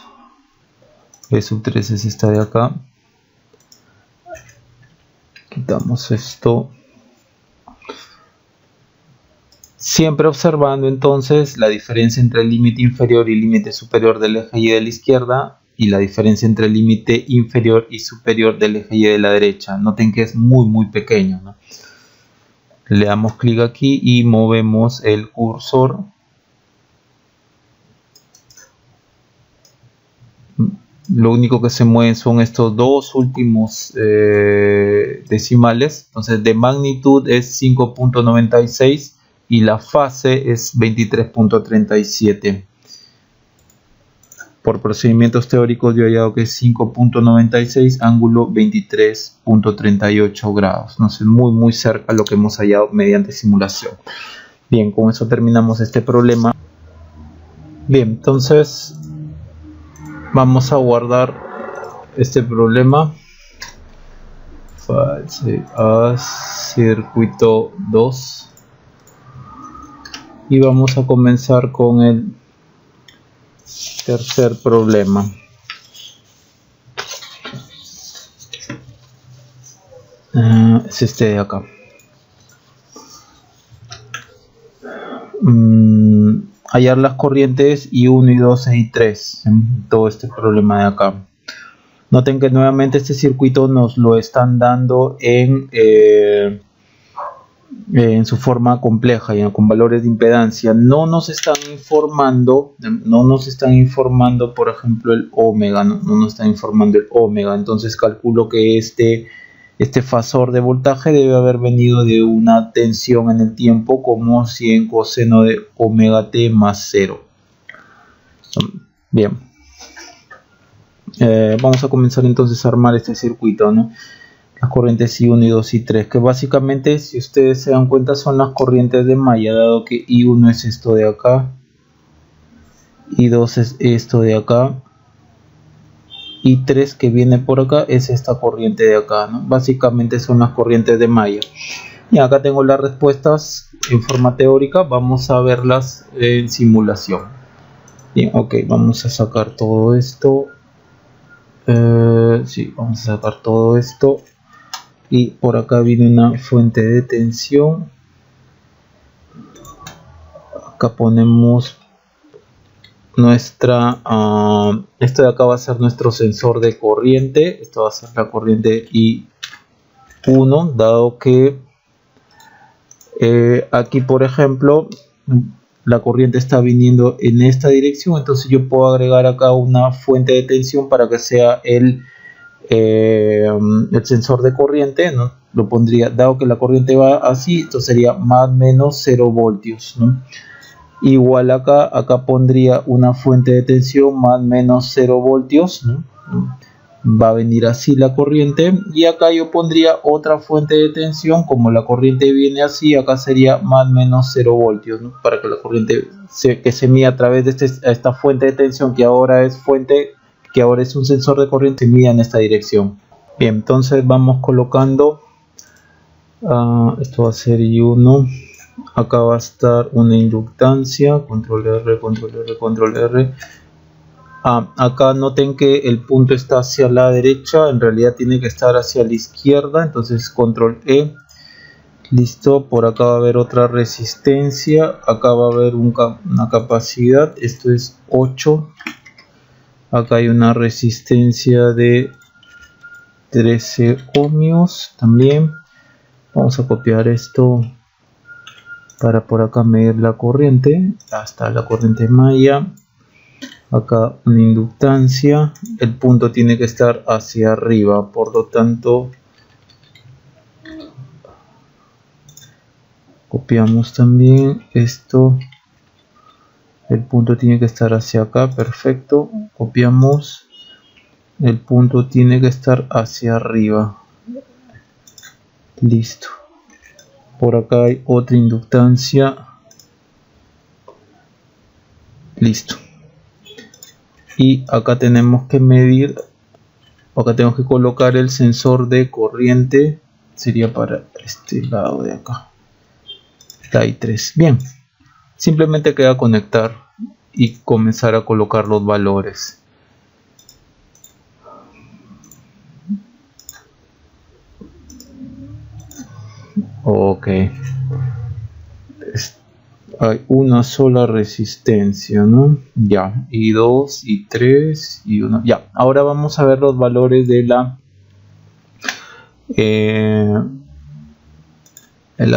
Speaker 1: B sub 3 es esta de acá. Quitamos esto. Siempre observando entonces la diferencia entre el límite inferior y límite superior del eje Y de la izquierda, y la diferencia entre el límite inferior y superior del eje Y de la derecha. Noten que es muy pequeño, ¿no? Le damos clic aquí y movemos el cursor. Lo único que se mueven son estos dos últimos decimales. Entonces de magnitud es 5.96 y la fase es 23.37. Por procedimientos teóricos yo he hallado que es 5.96, ángulo 23.38 grados. No sé, muy cerca lo que hemos hallado mediante simulación. Bien, con eso terminamos este problema. Bien, entonces vamos a guardar este problema. Fase A, circuito 2. Y vamos a comenzar con el tercer problema. Es este de acá. Hallar las corrientes I1, I2 y I3 en todo este problema de acá. Noten que nuevamente este circuito nos lo están dando en su forma compleja, ya, con valores de impedancia. No nos están informando, por ejemplo, el ohmega, no nos está informando el ohmega. Entonces calculo que este fasor de voltaje debe haber venido de una tensión en el tiempo como 100 coseno de omega t más 0. Bien, vamos a comenzar entonces a armar este circuito, ¿no? Las corrientes I1, I2 y I3, que básicamente, si ustedes se dan cuenta, son las corrientes de malla, dado que I1 es esto de acá, I2 es esto de acá, I3 que viene por acá es esta corriente de acá, ¿no? Básicamente son las corrientes de malla. Y acá tengo las respuestas en forma teórica, vamos a verlas en simulación. Bien, ok, vamos a sacar todo esto. Sí, vamos a sacar todo esto. Y por acá viene una fuente de tensión. Acá ponemos nuestra esto de acá va a ser nuestro sensor de corriente. Esto va a ser la corriente I1, dado que aquí, por ejemplo, la corriente está viniendo en esta dirección. Entonces yo puedo agregar acá una fuente de tensión para que sea el sensor de corriente, ¿no? Lo pondría, dado que la corriente va así, esto sería más o menos 0 voltios, ¿no? Igual acá pondría una fuente de tensión más o menos 0 voltios, ¿no? Va a venir así la corriente, y acá yo pondría otra fuente de tensión. Como la corriente viene así, acá sería más o menos 0 voltios, ¿no? Para que la corriente que se mida a través de esta fuente de tensión, que ahora es un sensor de corriente, se mida en esta dirección. Bien, entonces vamos colocando esto va a ser I1, Acá va a estar una inductancia, control R, control R, control R. Acá noten que el punto está hacia la derecha, en realidad tiene que estar hacia la izquierda, entonces control E. Listo, por acá va a haber otra resistencia, acá va a haber una capacidad, esto es 8. Acá hay una resistencia de 13 ohmios también. Vamos a copiar esto para por acá medir la corriente, hasta la corriente maya. Acá una inductancia, el punto tiene que estar hacia arriba, por lo tanto copiamos también esto, el punto tiene que estar hacia acá, perfecto, copiamos, el punto tiene que estar hacia arriba, listo. Por acá hay otra inductancia, listo. Y acá tenemos que medir, acá tenemos que colocar el sensor de corriente, sería para este lado de acá, la I3. Bien, simplemente queda conectar y comenzar a colocar los valores. Ok, hay una sola resistencia, ¿no? Ya, y 2 y 3 y 1. Ya, ahora vamos a ver los valores de la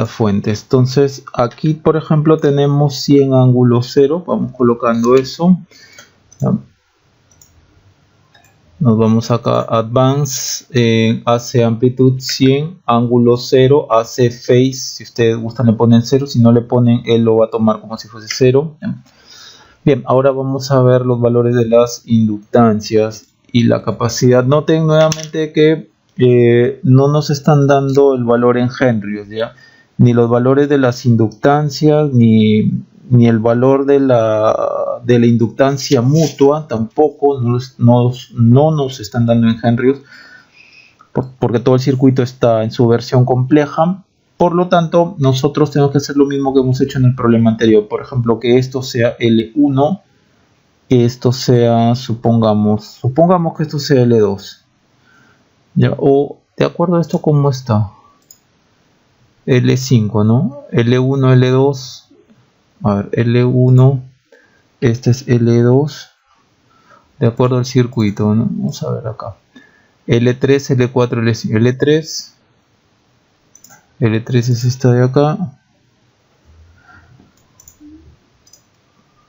Speaker 1: fuente. Entonces aquí por ejemplo tenemos 100 ángulo 0, vamos colocando eso. ¿Ya? Nos vamos acá a Advance, hace amplitud 100, ángulo 0, hace phase, si ustedes gustan le ponen 0, si no le ponen, él lo va a tomar como si fuese 0. Bien, ahora vamos a ver los valores de las inductancias y la capacidad. Noten nuevamente que no nos están dando el valor en henrios, ¿ya? Ni los valores de las inductancias, ni el valor de la inductancia mutua tampoco no nos están dando en henrios, porque todo el circuito está en su versión compleja. Por lo tanto, nosotros tenemos que hacer lo mismo que hemos hecho en el problema anterior. Por ejemplo, que esto sea L1, que esto sea, supongamos que esto sea L2. ¿Ya? O de acuerdo a esto, ¿cómo está? L5, ¿no? L1, L2. A ver, L1, este es L2, de acuerdo al circuito, ¿no? Vamos a ver acá. L3, L4, L5. L3 es esta de acá.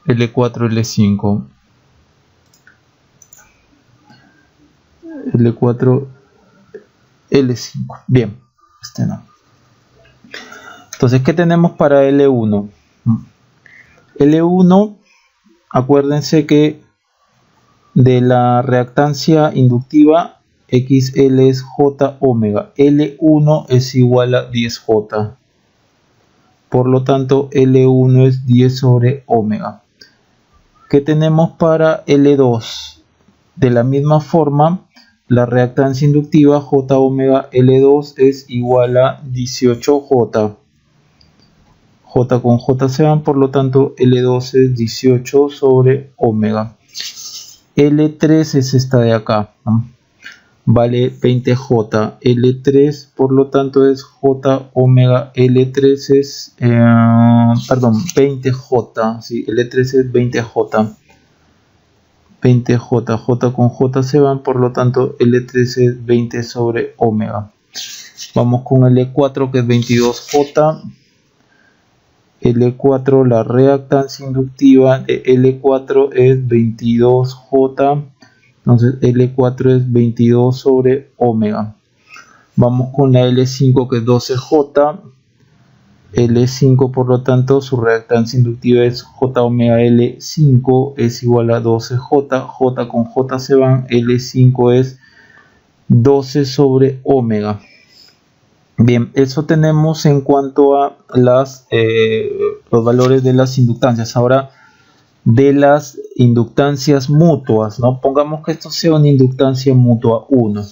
Speaker 1: L4, L5. L4, L5. Bien, este no. Entonces, ¿qué tenemos para L1? L1, acuérdense que de la reactancia inductiva XL es J omega, L1 es igual a 10J, por lo tanto L1 es 10 sobre omega. ¿Qué tenemos para L2? De la misma forma, la reactancia inductiva J omega L2 es igual a 18J. J con J se van, por lo tanto L2 es 18 sobre omega. L3 es esta de acá, ¿no? Vale 20J. L3 por lo tanto es J omega. L3 es 20J, sí, L3 es 20J. 20J, J con J se van, por lo tanto L3 es 20 sobre omega. Vamos con L4 que es 22J. L4, la reactancia inductiva de L4 es 22J, entonces L4 es 22 sobre omega. Vamos con la L5 que es 12J. L5 por lo tanto su reactancia inductiva es J omega L5 es igual a 12J, J con J se van, L5 es 12 sobre omega. Bien, eso tenemos en cuanto a los valores de las inductancias. Ahora, de las inductancias mutuas, ¿no? Pongamos que esto sea una inductancia mutua 1.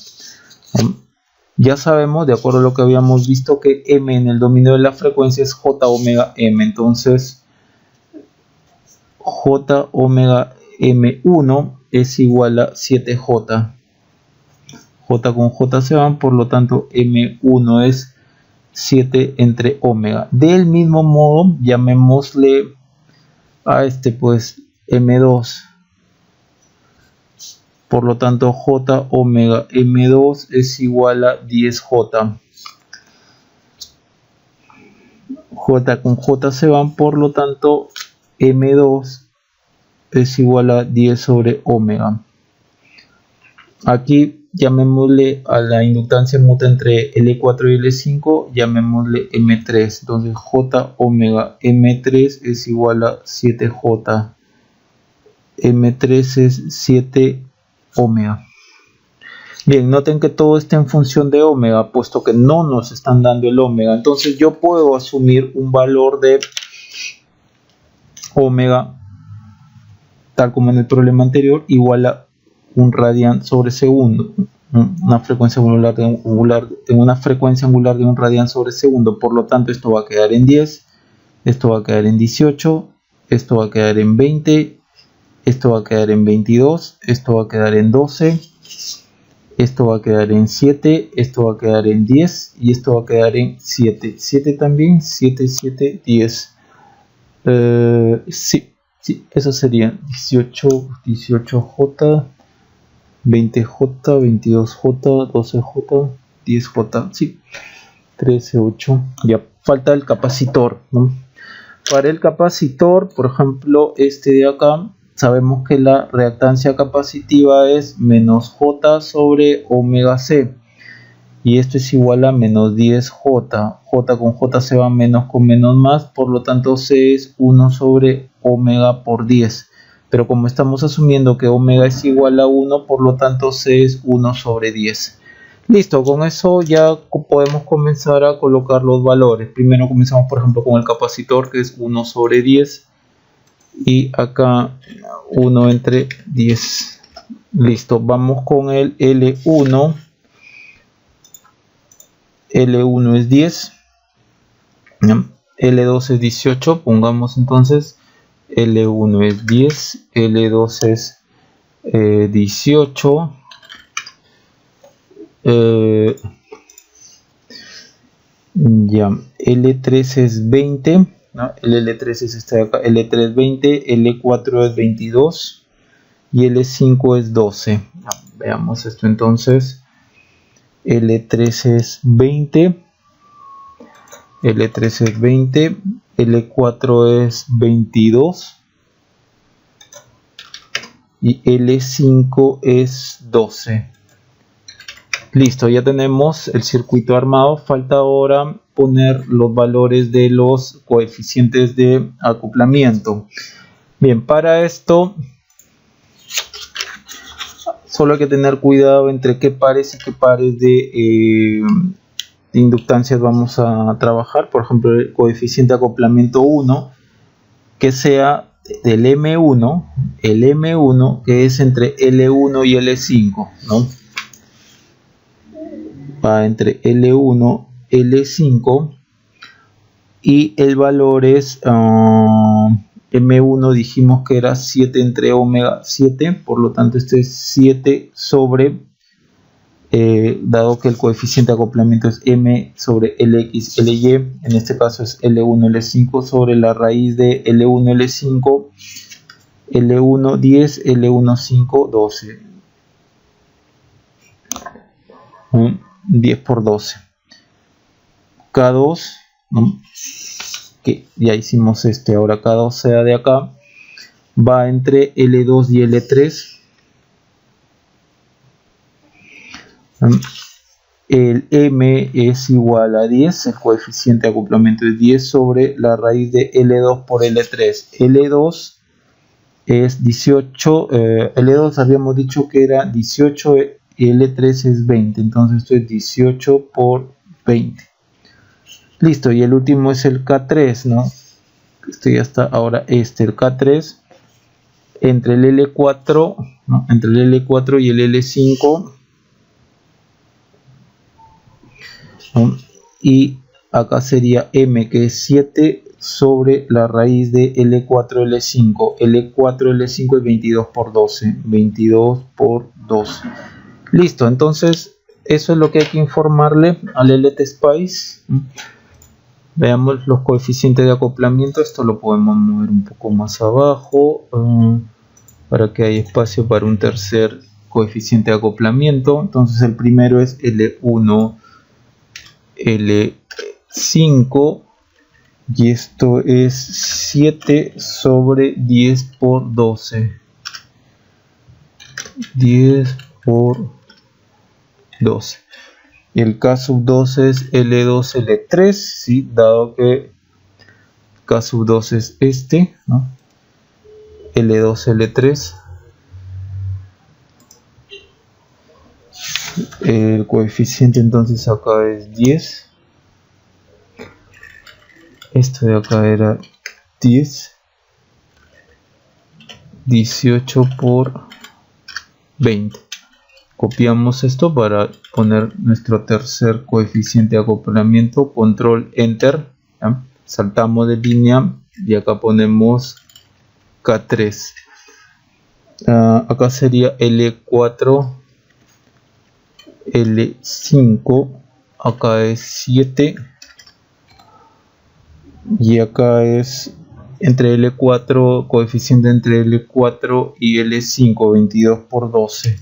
Speaker 1: Ya sabemos, de acuerdo a lo que habíamos visto, que m en el dominio de la frecuencia es j omega m. Entonces, j omega m1 es igual a 7j. J con j se van, por lo tanto m1 es 7 entre omega. Del mismo modo, llamémosle a este pues m2. Por lo tanto, j omega m2 es igual a 10j. J con j se van, por lo tanto, m2 es igual a 10 sobre omega. Aquí llamémosle a la inductancia mutua entre L4 y L5, llamémosle M3. Entonces, j omega M3 es igual a 7j. M3 es 7 omega. Bien, noten que todo está en función de omega, puesto que no nos están dando el omega. Entonces yo puedo asumir un valor de omega, tal como en el problema anterior, igual a 1 radian sobre segundo. Una frecuencia angular de 1 radian sobre segundo. Por lo tanto, esto va a quedar en 10, esto va a quedar en 18, esto va a quedar en 20, esto va a quedar en 22, esto va a quedar en 12, esto va a quedar en 7, esto va a quedar en 10 y esto va a quedar en 7. 7 también, 7, 7, 10. Sí, eso sería 18, 18J, 20J, 22J, 12J, 10J, sí, 13, 8. Ya falta el capacitor, ¿no? Para el capacitor, por ejemplo, este de acá, sabemos que la reactancia capacitiva es menos J sobre omega C. Y esto es igual a menos 10J. J con J se va menos con menos más, por lo tanto C es 1 sobre omega por 10. Pero como estamos asumiendo que omega es igual a 1, por lo tanto C es 1 sobre 10. Listo, con eso ya podemos comenzar a colocar los valores. Primero comenzamos, por ejemplo, con el capacitor, que es 1 sobre 10. Y acá 1 entre 10. Listo, vamos con el L1. L1 es 10. L2 es 18. Pongamos entonces L1 es 10. L2 es 18. Ya, L3 es 20. ¿No? El L3 es este de acá, L3 20, L4 es 22 y L5 es 12. Veamos esto entonces. L3 es 20, L3 es 20, L4 es 22 y L5 es 12. Listo, ya tenemos el circuito armado. Falta ahora poner los valores de los coeficientes de acoplamiento. Bien, para esto solo hay que tener cuidado entre qué pares y qué pares de inductancias vamos a trabajar. Por ejemplo, el coeficiente de acoplamiento 1, que sea del M1, el M1 que es entre L1 y L5, ¿no? Va entre L1 y L5 y el valor es M1, dijimos que era 7 entre omega 7, por lo tanto este es 7 sobre, dado que el coeficiente de acoplamiento es M sobre LX, LY, en este caso es L1, L5 sobre la raíz de L1, L5, L1, 10, L1, 5, 12. 10 por 12. K2, ¿no? Que ya hicimos este, ahora K2 sea de acá, va entre L2 y L3. El M es igual a 10, el coeficiente de acoplamiento es 10 sobre la raíz de L2 por L3. L2 es 18, L2 habíamos dicho que era 18 y L3 es 20, entonces esto es 18 por 20. Listo, y el último es el K3, ¿no? Este ya está, ahora el K3 entre el L4, ¿no? Entre el L4 y el L5 ¿no? Y acá sería m, que es 7 sobre la raíz de L4, L5. L4, L5 es 22 por 12. 22 por 12. Listo, entonces eso es lo que hay que informarle al LTSpice. Veamos los coeficientes de acoplamiento. Esto lo podemos mover un poco más abajo para que haya espacio para un tercer coeficiente de acoplamiento. Entonces el primero es L1, L5 y esto es 7 sobre 10 por 12. 10 por 12. Y el K sub 2 es L2, L3, ¿sí? Dado que K sub 2 es este, ¿no? L2, L3. El coeficiente entonces acá es 10. Esto de acá era 10. 18 por 20. Copiamos esto para poner nuestro tercer coeficiente de acoplamiento. Control Enter. ¿Ya? Saltamos de línea y acá ponemos K3. Acá sería L4, L5. Acá es 7. Y acá es entre L4, coeficiente entre L4 y L5, 22 por 12.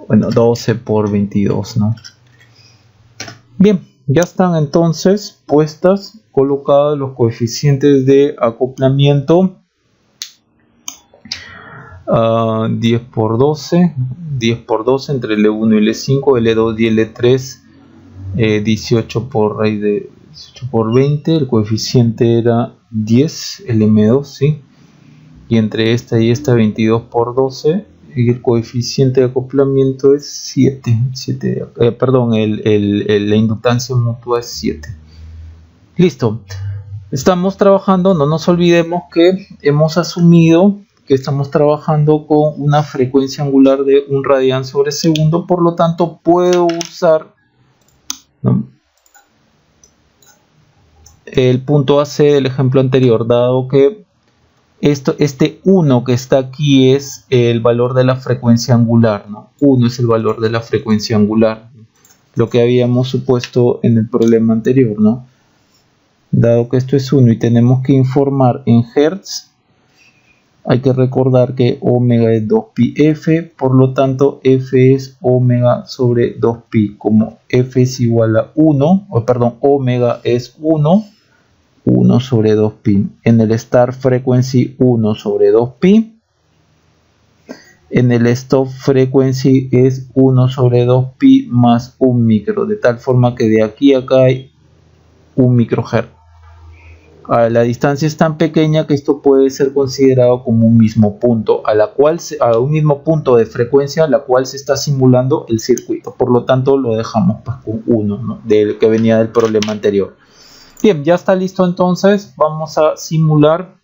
Speaker 1: Bueno, 12 por 22, ¿no? Bien, ya están entonces puestas, colocados los coeficientes de acoplamiento. 10 por 12, 10 por 12 entre L1 y L5, L2 y L3, 18 por raíz de 18 por 20, el coeficiente era 10, el M2, ¿sí? Y entre esta y esta 22 por 12, y el coeficiente de acoplamiento es 7, perdón, la inductancia mutua es 7. Listo, estamos trabajando, no nos olvidemos que hemos asumido que estamos trabajando con una frecuencia angular de 1 radian sobre segundo, por lo tanto puedo usar, ¿no?, el punto AC del ejemplo anterior, dado que este 1 que está aquí es el valor de la frecuencia angular, ¿no? 1 es el valor de la frecuencia angular, lo que habíamos supuesto en el problema anterior, ¿no? Dado que esto es 1 y tenemos que informar en Hertz, hay que recordar que omega es 2πf, por lo tanto f es omega sobre 2pi. Como f es igual a 1, omega es 1 sobre 2pi. En el start frequency 1 sobre 2pi. En el stop frequency es 1 sobre 2pi más 1 micro. De tal forma que de aquí a acá hay 1 microhertz. La distancia es tan pequeña que esto puede ser considerado como un mismo punto, a un mismo punto de frecuencia a la cual se está simulando el circuito. Por lo tanto, lo dejamos pues con 1, ¿no?, del que venía del problema anterior. Bien, ya está listo entonces. Vamos a simular.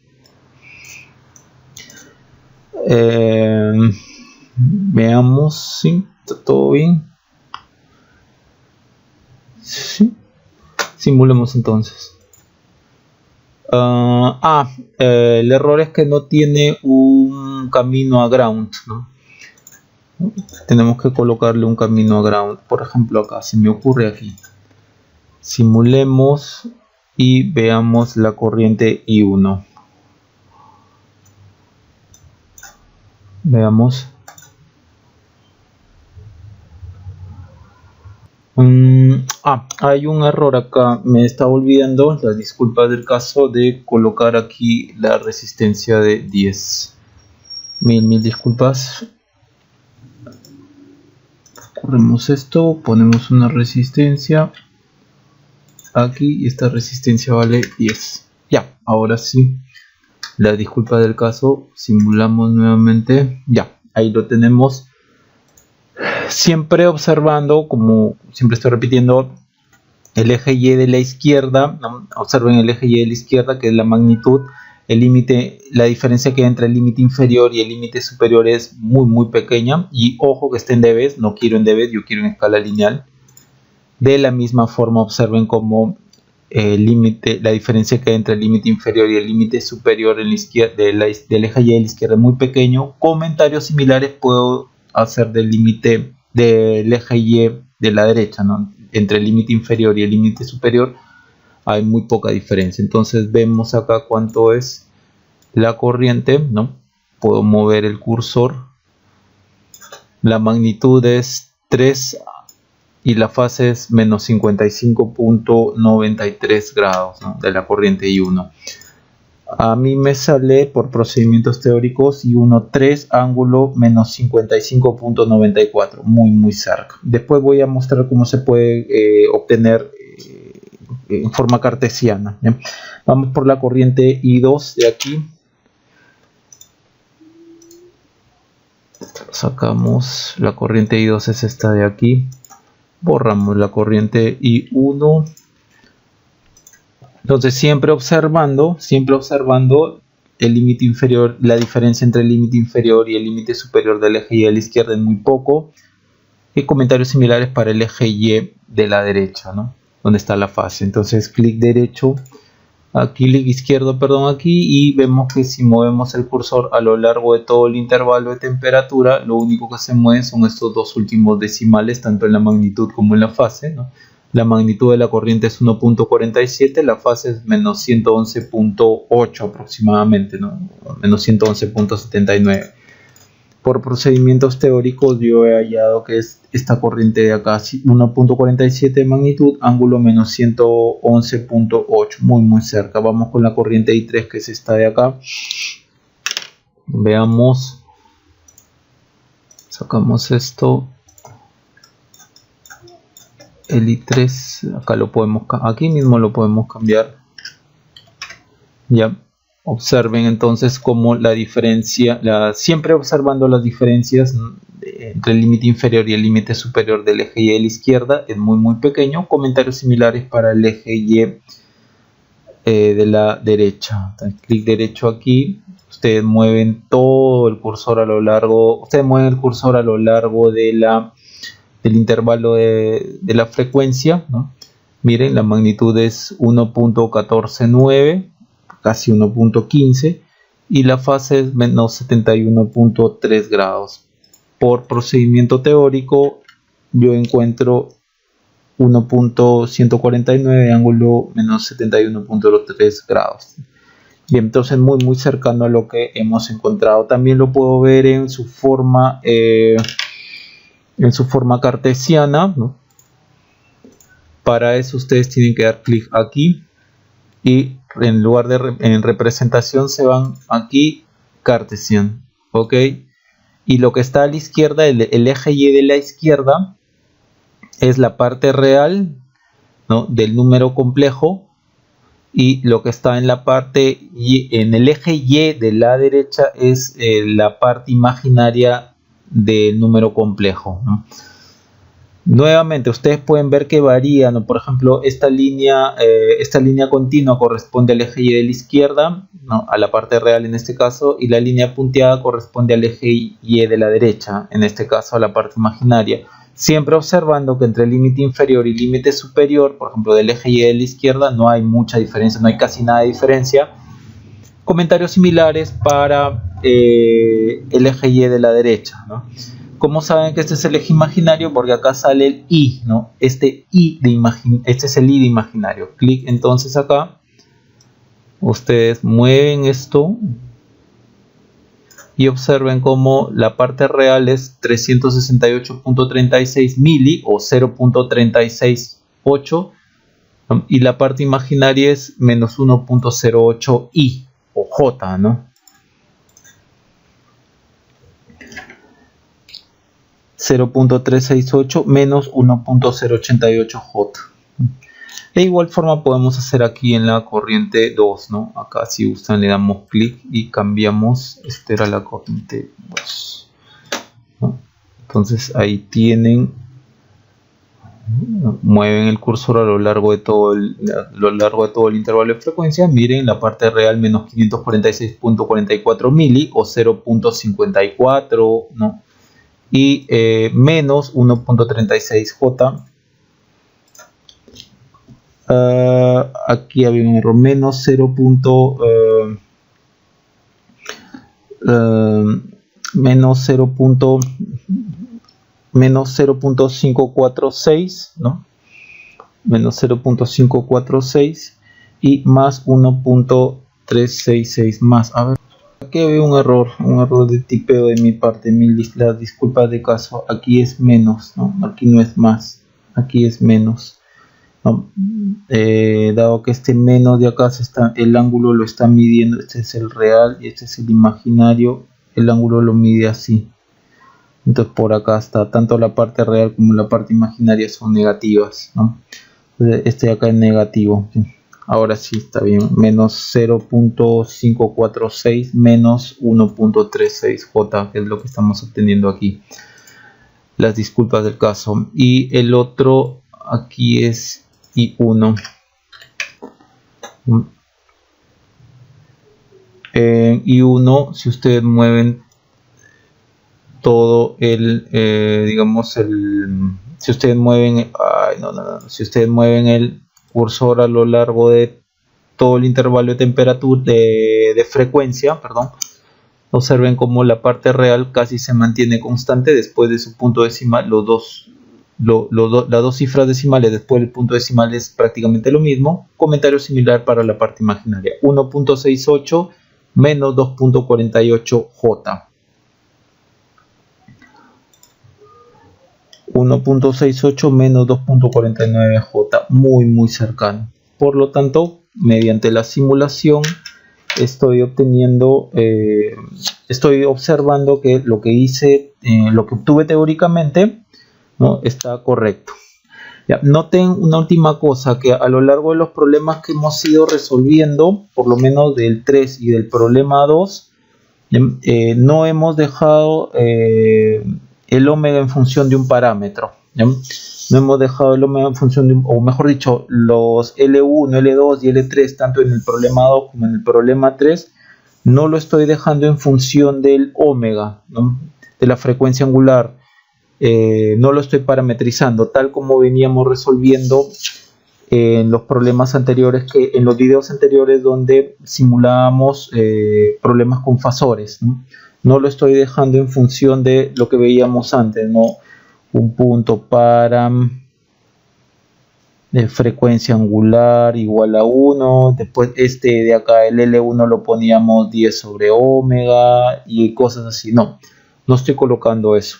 Speaker 1: Veamos si está todo bien. Sí. Simulemos entonces. El error es que no tiene un camino a ground, ¿no? Tenemos que colocarle un camino a ground. Por ejemplo, acá se me ocurre aquí. Simulemos y veamos la corriente I1. Veamos. Hay un error acá, me estaba olvidando, las disculpas del caso, de colocar aquí la resistencia de 10. Mil disculpas. Corremos esto, ponemos una resistencia aquí y esta resistencia vale 10. Ya, ahora sí, la disculpa del caso, simulamos nuevamente. Ya, ahí lo tenemos. Siempre observando, como siempre estoy repitiendo, el eje Y de la izquierda, ¿no? Observen el eje Y de la izquierda, que es la magnitud. El límite, la diferencia que hay entre el límite inferior y el límite superior es muy pequeña. Y ojo que esté en dB, no quiero en dB, yo quiero en escala lineal. De la misma forma, observen cómo el límite, la diferencia que hay entre el límite inferior y el límite superior en la izquierda, del eje Y de la izquierda es muy pequeño. Comentarios similares puedo hacer del límite del eje Y de la derecha, ¿no? Entre el límite inferior y el límite superior hay muy poca diferencia. Entonces vemos acá cuánto es la corriente, ¿no? Puedo mover el cursor. La magnitud es 3 y la fase es menos 55.93 grados, ¿no? De la corriente I1. A mí me sale por procedimientos teóricos I1 3, ángulo menos 55.94, muy cerca. Después voy a mostrar cómo se puede obtener en forma cartesiana, ¿bien? Vamos por la corriente I2 de aquí. Sacamos la corriente I2, es esta de aquí. Borramos la corriente I1. Entonces siempre observando el límite inferior, la diferencia entre el límite inferior y el límite superior del eje Y de la izquierda es muy poco. Y comentarios similares para el eje Y de la derecha, ¿no? Donde está la fase. Entonces clic derecho, aquí clic izquierdo, perdón, aquí, y vemos que si movemos el cursor a lo largo de todo el intervalo de temperatura, lo único que se mueve son estos dos últimos decimales, tanto en la magnitud como en la fase, ¿no? La magnitud de la corriente es 1.47, la fase es menos 111.8 aproximadamente, ¿no? Menos 111.79. Por procedimientos teóricos yo he hallado que es esta corriente de acá, 1.47 de magnitud, ángulo menos 111.8, muy cerca. Vamos con la corriente I3, que es esta de acá. Veamos, sacamos esto, el I3, acá lo podemos, aquí mismo lo podemos cambiar. Ya. Observen entonces cómo la diferencia, siempre observando las diferencias entre el límite inferior y el límite superior del eje Y de la izquierda es muy pequeño. Comentarios similares para el eje Y de la derecha. Entonces, clic derecho aquí, ustedes mueven todo el cursor a lo largo, del intervalo de la frecuencia, ¿no? Miren, la magnitud es 1.149, casi 1.15, y la fase es menos 71.3 grados. Por procedimiento teórico yo encuentro 1.149, ángulo menos 71.3 grados. Bien, entonces muy cercano a lo que hemos encontrado. También lo puedo ver en su forma cartesiana, ¿no? Para eso ustedes tienen que dar clic aquí y en lugar de en representación se van aquí, Cartesian, ok, y lo que está a la izquierda, el eje Y de la izquierda es la parte real, ¿no?, del número complejo, y lo que está en la parte en el eje Y de la derecha es la parte imaginaria del número complejo, ¿no? Nuevamente ustedes pueden ver que varían, ¿no? Por ejemplo, esta línea continua corresponde al eje Y de la izquierda, ¿no?, a la parte real en este caso, y la línea punteada corresponde al eje Y de la derecha, en este caso a la parte imaginaria. Siempre observando que entre el límite inferior y límite superior, por ejemplo del eje Y de la izquierda, no hay mucha diferencia, no hay casi nada de diferencia. Comentarios similares para el eje Y de la derecha, ¿no? ¿Cómo saben que este es el eje imaginario? Porque acá sale el I, ¿no? Este es el I de imaginario. Clic entonces acá. Ustedes mueven esto y observen cómo la parte real es 368.36 mili o 0.368, y la parte imaginaria es menos 1.08 I o J, ¿no? 0.368 menos 1.088 J. De igual forma podemos hacer aquí en la corriente 2, ¿no? Acá si gustan le damos clic y cambiamos. Esta era la corriente 2, ¿no? Entonces ahí tienen, mueven el cursor a lo largo de todo el intervalo de frecuencia. Miren, la parte real menos 546.44 mili o 0.54, ¿no? Y menos 1.36 J, Aquí había un error, menos 0.546, ¿no? Menos 0.546 y más 1.366 más. A ver, aquí había un error de tipeo de mi parte, las disculpas de caso. Aquí es menos, ¿no? Aquí no es más, aquí es menos, ¿no? Dado que este menos de acá el ángulo lo está midiendo, este es el real y este es el imaginario, el ángulo lo mide así. Entonces por acá está, tanto la parte real como la parte imaginaria son negativas, ¿no? Este de acá es negativo. Ahora sí está bien, menos 0.546 menos 1.36J, que es lo que estamos obteniendo aquí. Las disculpas del caso. Y el otro aquí es I1. En I1, si ustedes mueven todo el, digamos, si ustedes mueven, si ustedes mueven el cursor a lo largo de todo el intervalo de temperatura, de frecuencia, perdón, observen como la parte real casi se mantiene constante después de su punto decimal. Las dos cifras decimales después del punto decimal es prácticamente lo mismo. Comentario similar para la parte imaginaria, 1.68 menos 2.48J. 1.68 menos 2.49J, muy cercano. Por lo tanto, mediante la simulación estoy observando que lo que hice, lo que obtuve teóricamente, ¿no?, está correcto. Ya, noten una última cosa, que a lo largo de los problemas que hemos ido resolviendo, por lo menos del 3 y del problema 2, no hemos dejado el omega en función de un parámetro, ¿ya? No hemos dejado el omega en función de o mejor dicho, los L1, L2 y L3, tanto en el problema 2 como en el problema 3, no lo estoy dejando en función del omega, ¿no?, de la frecuencia angular. No lo estoy parametrizando, tal como veníamos resolviendo en los problemas anteriores, en los videos anteriores donde simulábamos problemas con fasores, ¿no? No lo estoy dejando en función de lo que veíamos antes, ¿no? Un punto param de frecuencia angular igual a 1, después este de acá, el L1, lo poníamos 10 sobre omega y cosas así. No estoy colocando eso,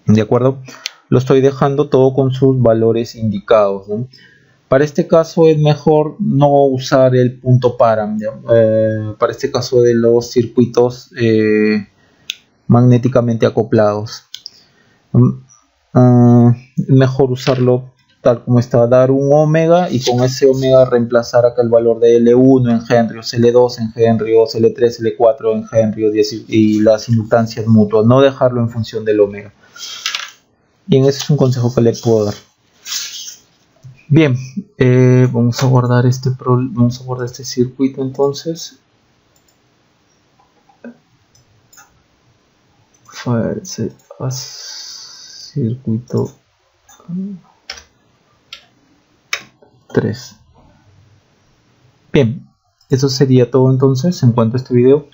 Speaker 1: ¿de acuerdo? Lo estoy dejando todo con sus valores indicados, ¿no? Para este caso es mejor no usar el punto param, para este caso de los circuitos magnéticamente acoplados. Mejor usarlo tal como está, dar un omega y con ese omega reemplazar acá el valor de L1 en henrios, L2 en henrios, L3, L4 en henrios y las inductancias mutuas, no dejarlo en función del omega. Bien, ese es un consejo que le puedo dar. Bien, vamos a guardar este circuito entonces. File set as circuito 3. Bien, eso sería todo entonces en cuanto a este video.